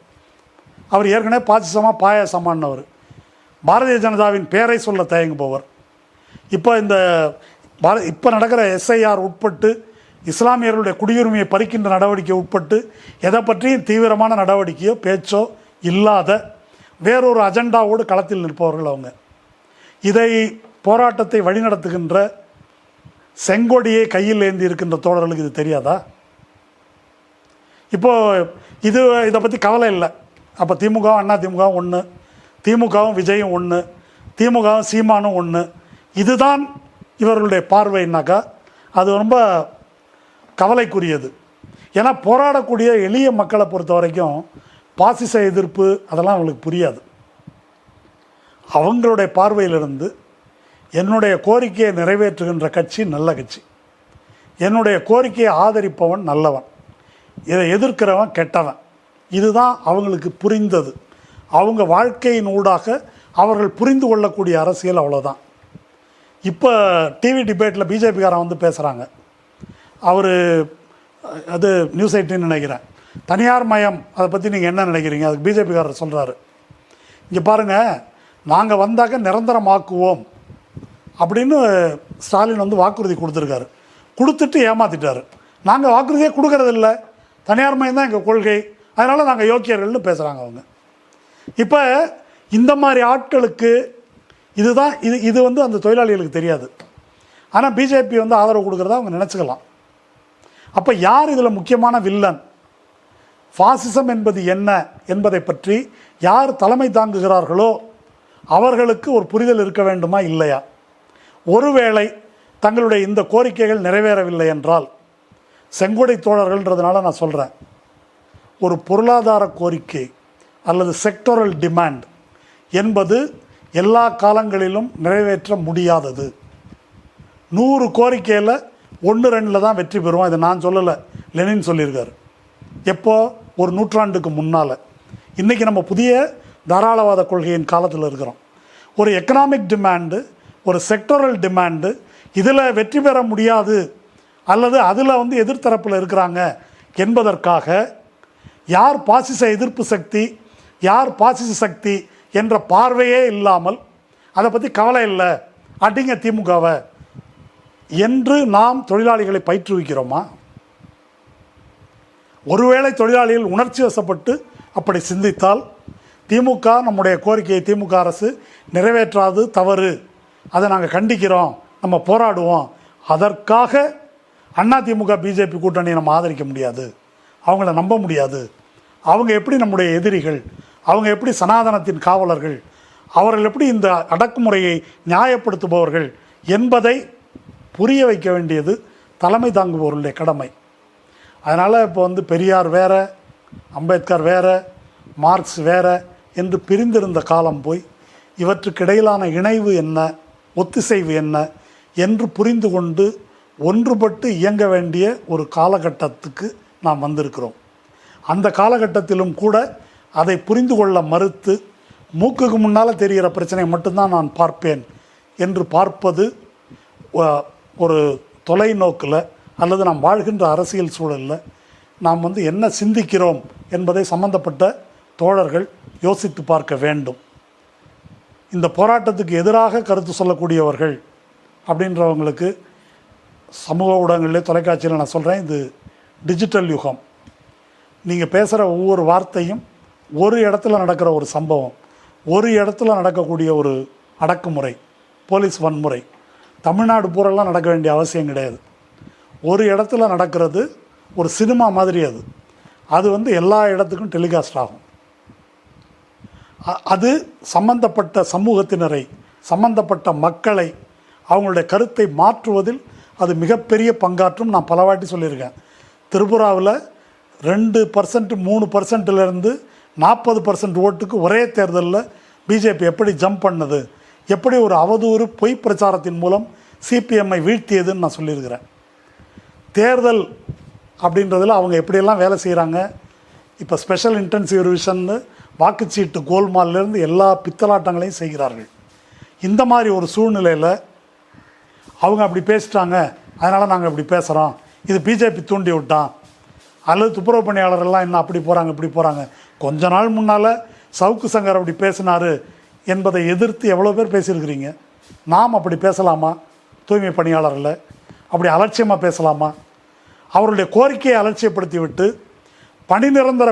அவர் ஏற்கனவே பாசிசமாக பாயாசமானவர், பாரதிய ஜனதாவின் பேரை சொல்ல தயங்குபவர். இப்போ நடக்கிற எஸ்ஐஆர் உட்பட்டு, இஸ்லாமியர்களுடைய குடியுரிமையை பறிக்கின்ற நடவடிக்கை உட்பட்டு, எதை பற்றியும் தீவிரமான நடவடிக்கையோ பேச்சோ இல்லாத வேறொரு அஜெண்டாவோடு களத்தில் நிற்பவர்கள் அவங்க. இதை போராட்டத்தை வழிநடத்துகின்ற செங்கொடியை கையில் ஏந்தி இருக்கின்ற தோழர்களுக்கு இது தெரியாதா? இப்போது இதை பற்றி கவலை இல்லை. அப்போ திமுகவும் அண்ணா திமுகவும் ஒன்று, திமுகவும் விஜயும் ஒன்று, திமுகவும் சீமானும் ஒன்று, இதுதான் இவர்களுடைய பார்வைன்னாக்கா அது ரொம்ப கவலைக்குரியது. ஏன்னா போராடக்கூடிய எளிய மக்களை பொறுத்த வரைக்கும் பாசிச எதிர்ப்பு அதெல்லாம் அவங்களுக்கு புரியாது. அவங்களுடைய பார்வையிலிருந்து என்னுடைய கோரிக்கையை நிறைவேற்றுகின்ற கட்சி நல்ல கட்சி, என்னுடைய கோரிக்கையை ஆதரிப்பவன் நல்லவன், இதை எதிர்க்கிறவன் கெட்டவன், இதுதான் அவங்களுக்கு புரிந்தது. அவங்க வாழ்க்கையின் ஊடாக அவர்கள் புரிந்து கொள்ளக்கூடிய அரசியல் அவ்வளோதான். இப்போ டிவி டிபேட்டில் பிஜேபிக்காரன் வந்து பேசுகிறாங்க. அவர் அது நியூஸ் 18 நினைக்கிறேன், தனியார் மயம் அதை பற்றி நீங்கள் என்ன நினைக்கிறீங்க? அதுக்கு பிஜேபிக்காரர் சொல்கிறாரு, இங்கே பாருங்கள், நாங்கள் வந்தாக்க நிரந்தரமாக்குவோம் அப்படின்னு ஸ்டாலின் வந்து வாக்குறுதி கொடுத்துருக்காரு. கொடுத்துட்டு ஏமாற்றிட்டார். நாங்கள் வாக்குறுதியே கொடுக்கறதில்ல, தனியார் மயம் தான் எங்கள் கொள்கை, அதனால் நாங்கள் யோக்கியர்கள்னு பேசுகிறாங்க அவங்க. இப்போ இந்த மாதிரி ஆட்களுக்கு இதுதான் இது வந்து அந்த தொழிலாளிகளுக்கு தெரியாது. ஆனால் பிஜேபி வந்து ஆதரவு கொடுக்குறதா அவங்க நினச்சிக்கலாம். அப்போ யார் இதில் முக்கியமான வில்லன், ஃபாசிசம் என்பது என்ன என்பதை பற்றி யார் தலைமை தாங்குகிறார்களோ அவர்களுக்கு ஒரு புரிதல் இருக்க வேண்டுமா இல்லையா? ஒருவேளை தங்களுடைய இந்த கோரிக்கைகள் நிறைவேறவில்லை என்றால், செங்கொடை தோழர்கள்ன்றதுனால நான் சொல்கிறேன், ஒரு பொருளாதார கோரிக்கை அல்லது செக்டோரல் டிமாண்ட் என்பது எல்லா காலங்களிலும் நிறைவேற்ற முடியாதது. 100 கோரிக்கையில் 1-2 தான் வெற்றி பெறுவோம். இதை நான் சொல்லலை, லெனின் சொல்லியிருக்காரு. எப்போ? ஒரு நூற்றாண்டுக்கு முன்னால். இன்றைக்கி நம்ம புதிய தாராளவாத கொள்கையின் காலத்தில் இருக்கிறோம். ஒரு எக்கனாமிக் டிமாண்டு, ஒரு செக்டோரல் டிமாண்டு, இதில் வெற்றி பெற முடியாது அல்லது அதில் வந்து எதிர்த்தரப்பில் இருக்கிறாங்க என்பதற்காக யார் பாசிச எதிர்ப்பு சக்தி, யார் பாசிச சக்தி என்ற பார்வையே இல்லாமல் அதை பற்றி கவலை இல்லை, அடிங்க திமுகவை என்று நாம் தொழிலாளிகளை பயிற்றுவிக்கிறோமா? ஒருவேளை தொழிலாளிகள் உணர்ச்சி வசப்பட்டு அப்படி சிந்தித்தால், திமுக நம்முடைய கோரிக்கையை திமுக அரசு நிறைவேற்றாது தவறு, அதை நாங்கள் கண்டிக்கிறோம், நம்ம போராடுவோம், அதற்காக அதிமுக பிஜேபி கூட்டணியை நம்ம ஆதரிக்க முடியாது, அவங்கள நம்ப முடியாது. அவங்க எப்படி நம்முடைய எதிரிகள், அவங்க எப்படி சனாதனத்தின் காவலர்கள், அவர்கள் எப்படி இந்த அடக்குமுறையை நியாயப்படுத்துபவர்கள் என்பதை புரிய வைக்க வேண்டியது தலைமை தாங்குபவர்களுடைய கடமை. அதனால் இப்போ வந்து பெரியார் வேற, அம்பேத்கர் வேற, மார்க்ஸ் வேற என்று பிரிந்திருந்த காலம் போய் இவற்றுக்கு இடையிலான இணைவு என்ன, ஒத்திசைவு என்ன என்று புரிந்து கொண்டு ஒன்றுபட்டு இயங்க வேண்டிய ஒரு காலகட்டத்துக்கு நாம் வந்திருக்கிறோம். அந்த காலகட்டத்திலும் கூட அதை புரிந்து கொள்ள மறுத்து மூக்குக்கு முன்னால் தெரிகிற பிரச்சனையை மட்டும்தான் நான் பார்ப்பேன் என்று பார்ப்பது ஒரு தொலைநோக்கில் அல்லது நாம் வாழ்கின்ற அரசியல் சூழலில் நாம் வந்து என்ன சிந்திக்கிறோம் என்பதை சம்பந்தப்பட்ட தோழர்கள் யோசித்து பார்க்க வேண்டும். இந்த போராட்டத்துக்கு எதிராக கருத்து சொல்லக்கூடியவர்கள் அப்படின்றவங்களுக்கு சமூக ஊடகங்களிலே, தொலைக்காட்சியில் நான் சொல்கிறேன், இது டிஜிட்டல் யுகம். நீங்கள் பேசுகிற ஒவ்வொரு வார்த்தையும் ஒரு இடத்துல நடக்கிற ஒரு சம்பவம், ஒரு இடத்துல நடக்கக்கூடிய ஒரு அடக்குமுறை, போலீஸ் வன்முறை, தமிழ்நாடு பூரெல்லாம் நடக்க வேண்டிய அவசியம் கிடையாது. ஒரு இடத்துல நடக்கிறது ஒரு சினிமா மாதிரி, அது வந்து எல்லா இடத்துக்கும் டெலிகாஸ்ட் ஆகும். அது சம்பந்தப்பட்ட சமூகத்தினரை, சம்பந்தப்பட்ட மக்களை, அவங்களுடைய கருத்தை மாற்றுவதில் அது மிகப்பெரிய பங்காற்றும். நான் பல வாட்டி சொல்லியிருக்கேன். திரிபுராவில் 2% 3%லேருந்து 40% ஓட்டுக்கு ஒரே தேர்தலில் பிஜேபி எப்படி ஜம்ப் பண்ணது, எப்படி ஒரு அவதூறு பொய் பிரச்சாரத்தின் மூலம் சிபிஎம்ஐ வீழ்த்தியதுன்னு நான் சொல்லியிருக்கிறேன். தேர்தல் அப்படின்றதில் அவங்க எப்படியெல்லாம் வேலை செய்கிறாங்க. இப்போ ஸ்பெஷல் இன்டென்சிவ் ரிவிஷன்னு வாக்குச்சீட்டு கோல்மால்லேருந்து எல்லா பித்தலாட்டங்களையும் செய்கிறார்கள். இந்த மாதிரி ஒரு சூழ்நிலையில் அவங்க அப்படி பேசிட்டாங்க, அதனால் நாங்கள் இப்படி பேசுகிறோம், இது பிஜேபி தூண்டி விட்டான், அல்லது துப்புரவு பணியாளர்கள்லாம் இன்னும் அப்படி போகிறாங்க இப்படி போகிறாங்க. கொஞ்ச நாள் முன்னால் சவுக்கு சங்கர் அப்படி பேசினார் என்பதை எதிர்த்து எவ்வளோ பேர் பேசியிருக்கிறீங்க. நாம் அப்படி பேசலாமா? தூய்மை பணியாளர்களை அப்படி அலட்சியமாக பேசலாமா? அவருடைய கோரிக்கையை அலட்சியப்படுத்தி விட்டு, பணி நிரந்தர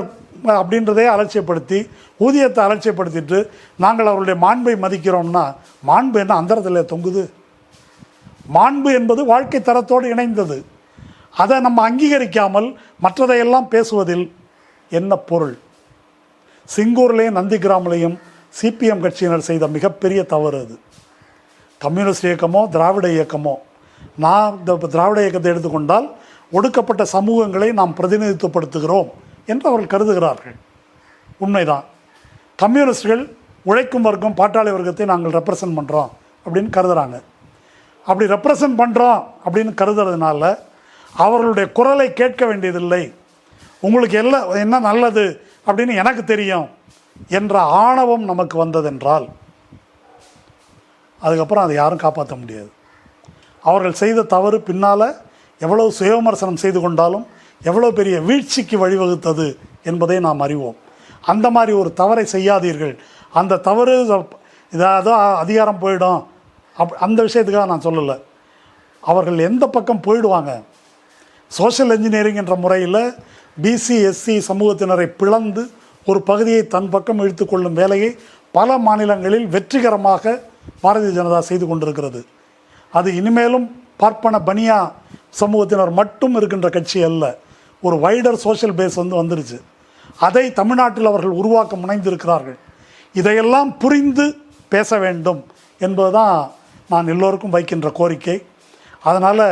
அப்படின்றதே அலட்சியப்படுத்தி, ஊதியத்தை அலட்சியப்படுத்திட்டு நாங்கள் அவருடைய மாண்பை மதிக்கிறோம்னா, மாண்பு என்ன அந்தரத்தில் தொங்குது? மாண்பு என்பது வாழ்க்கை தரத்தோடு இணைந்தது. அதை நம்ம அங்கீகரிக்காமல் மற்றதையெல்லாம் பேசுவதில் என்ன பொருள்? சிங்கூர்லேயும் நந்திகிராமிலையும் சிபிஎம் கட்சியினர் செய்த மிகப்பெரிய தவறு அது. கம்யூனிஸ்ட் இயக்கமோ திராவிட இயக்கமோ, நான் இந்த திராவிட இயக்கத்தை எடுத்துக்கொண்டால் ஒடுக்கப்பட்ட சமூகங்களை நாம் பிரதிநிதித்துவப்படுத்துகிறோம் என்று அவர்கள் கருதுகிறார்கள். உண்மைதான். கம்யூனிஸ்டுகள் உழைக்கும் வர்க்கம் பாட்டாளி வர்க்கத்தை நாங்கள் ரெப்ரசன்ட் பண்ணுறோம் அப்படின்னு கருதுகிறாங்க. அப்படி ரெப்ரசன்ட் பண்ணுறோம் அப்படின்னு கருதுறதுனால அவர்களுடைய குரலை கேட்க வேண்டியதில்லை, உங்களுக்கு என்ன நல்லது அப்படின்னு எனக்கு தெரியும் என்ற ஆணவம் நமக்கு வந்ததென்றால் அதுக்கப்புறம் அதை யாரும் காப்பாற்ற முடியாது. அவர்கள் செய்த தவறு பின்னால் எவ்வளவு சுயவிமர்சனம் செய்து கொண்டாலும் எவ்வளோ பெரிய வீழ்ச்சிக்கு வழிவகுத்தது என்பதை நாம் அறிவோம். அந்த மாதிரி ஒரு தவறை செய்யாதீர்கள். அந்த தவறு இதாவது அதிகாரம் போயிடும் அந்த விஷயத்துக்காக நான் சொல்லலை. அவர்கள் எந்த பக்கம் போயிடுவாங்க? சோஷியல் இன்ஜினியரிங் என்ற முறையில் பிசி எஸ்சி சமூகத்தினரை பிளந்து ஒரு பகுதியை தன் பக்கம் இழுத்து கொள்ளும் வேலையை பல மாநிலங்களில் வெற்றிகரமாக பாரதிய ஜனதா செய்து கொண்டிருக்கிறது. அது இனிமேலும் பார்ப்பன பனியா சமூகத்தினர் மட்டும் இருக்கின்ற கட்சி அல்ல, ஒரு வைடர் சோஷியல் பேஸ் வந்துருச்சு. அதை தமிழ்நாட்டில் அவர்கள் உருவாக்க முனைந்திருக்கிறார்கள். இதையெல்லாம் புரிந்து பேச வேண்டும் என்பதுதான் நான் எல்லோருக்கும் வைக்கின்ற கோரிக்கை. அதனால்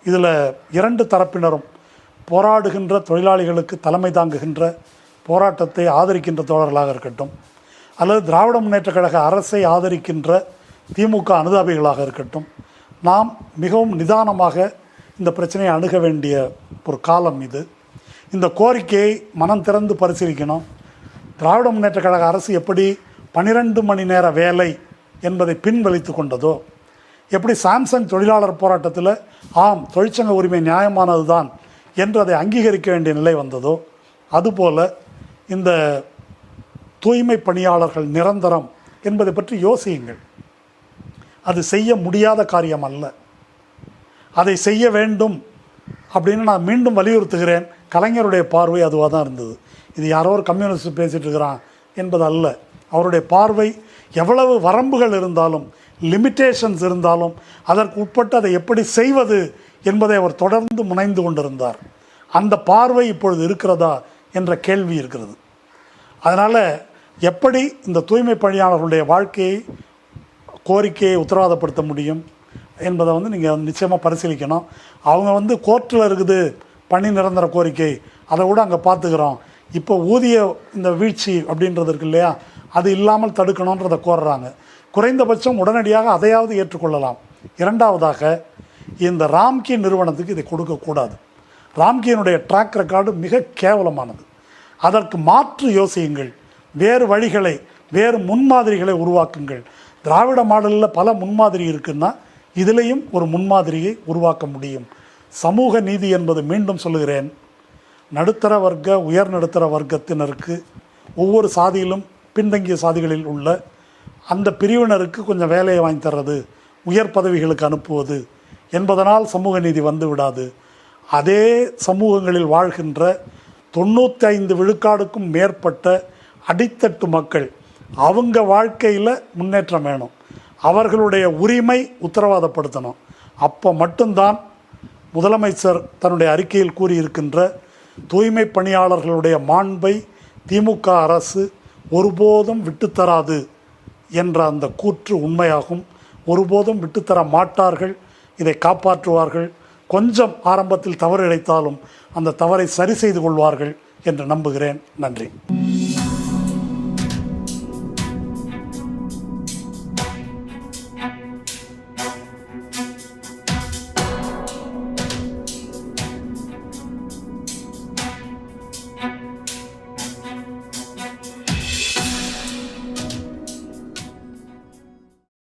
இதில் இரண்டு தரப்பினரும் போராடுகின்ற தொழிலாளிகளுக்கு தலைமை தாங்குகின்ற போராட்டத்தை ஆதரிக்கின்ற தோழர்களாக இருக்கட்டும், அல்லது திராவிட முன்னேற்றக் கழக அரசை ஆதரிக்கின்ற திமுக அனுதாபிகளாக இருக்கட்டும், நாம் மிகவும் நிதானமாக இந்த பிரச்சனையை அணுக வேண்டிய ஒரு காலம் இது. இந்த கோரிக்கையை மனம் திறந்து பரிசீலிக்கணும். திராவிட முன்னேற்றக் கழக அரசு எப்படி 12 மணி நேர வேலை என்பதை பின்வலித்து கொண்டதோ, எப்படி சாம்சங் தொழிலாளர் போராட்டத்தில் ஆம் தொழிற்சங்க உரிமை நியாயமானது தான் என்று அதை அங்கீகரிக்க வேண்டிய நிலை வந்ததோ, அதுபோல் இந்த தூய்மை பணியாளர்கள் நிரந்தரம் என்பதை பற்றி யோசியுங்கள். அது செய்ய முடியாத காரியம் அல்ல, அதை செய்ய வேண்டும் அப்படின்னு நான் மீண்டும் வலியுறுத்துகிறேன். கலைஞருடைய பார்வை அதுவாக தான் இருந்தது. இது யாரோ ஒரு கம்யூனிஸ்ட் பேசிகிட்டு இருக்கிறான் என்பது அல்ல. அவருடைய பார்வை எவ்வளவு வரம்புகள் இருந்தாலும், லிமிட்டேஷன்ஸ் இருந்தாலும், அதற்கு உட்பட்டு அதை எப்படி செய்வது என்பதை அவர் தொடர்ந்து முனைந்து கொண்டிருந்தார். அந்த பார்வை இப்பொழுது இருக்கிறதா என்ற கேள்வி இருக்கிறது. அதனால் எப்படி இந்த தூய்மை பணியாளர்களுடைய வாழ்க்கையை கோரிக்கையை உத்தரவாதப்படுத்த முடியும் என்பதை நீங்கள் நிச்சயமாக பரிசீலிக்கணும். அவங்க கோர்ட்டில் இருக்குது பணி நிரந்தர கோரிக்கை, அதை கூட அங்கே பார்த்துக்கிறோம். இப்போ ஊதிய இந்த வீழ்ச்சி அப்படின்றது இருக்கு இல்லையா, அது இல்லாமல் தடுக்கணுன்றதை கோர்றாங்க. குறைந்தபட்சம் உடனடியாக அதையாவது ஏற்றுக்கொள்ளலாம். இரண்டாவதாக, இந்த ராம்கி நிறுவனத்துக்கு இதை கொடுக்கக்கூடாது. ராம்கியினுடைய ட்ராக் ரெக்கார்டு மிக கேவலமானது. அதற்கு மாற்று யோசியுங்கள். வேறு வழிகளை, வேறு முன்மாதிரிகளை உருவாக்குங்கள். திராவிட மாடலில் பல முன்மாதிரி இருக்குன்னா இதிலையும் ஒரு முன்மாதிரியை உருவாக்க முடியும். சமூக நீதி என்பது, மீண்டும் சொல்லுகிறேன், நடுத்தர வர்க்க உயர் நடுத்தர வர்க்கத்தினருக்கு ஒவ்வொரு சாதியிலும் பின்தங்கிய சாதிகளில் உள்ள அந்த பிரிவினருக்கு கொஞ்சம் வேலையை வாங்கி தர்றது, உயர் பதவிகளுக்கு அனுப்புவது என்பதனால் சமூக நீதி வந்து விடாது. அதே சமூகங்களில் வாழ்கின்ற 95 விழுக்காடுக்கும் மேற்பட்ட அடித்தட்டு மக்கள், அவங்க வாழ்க்கையில் முன்னேற்றம் வேணும், அவர்களுடைய உரிமை உத்தரவாதப்படுத்தணும். அப்போ மட்டும்தான் முதலமைச்சர் தன்னுடைய அறிக்கையில் கூறியிருக்கின்ற தூய்மை பணியாளர்களுடைய மாண்பை திமுக அரசு ஒருபோதும் விட்டுத்தராது என்ற அந்த கூற்று உண்மையாகும். ஒருபோதும் விட்டுத்தர மாட்டார்கள், இதை காப்பாற்றுவார்கள். கொஞ்சம் ஆரம்பத்தில் தவறு இழைத்தாலும் அந்த தவறை சரி செய்து கொள்வார்கள் என்று நம்புகிறேன். நன்றி.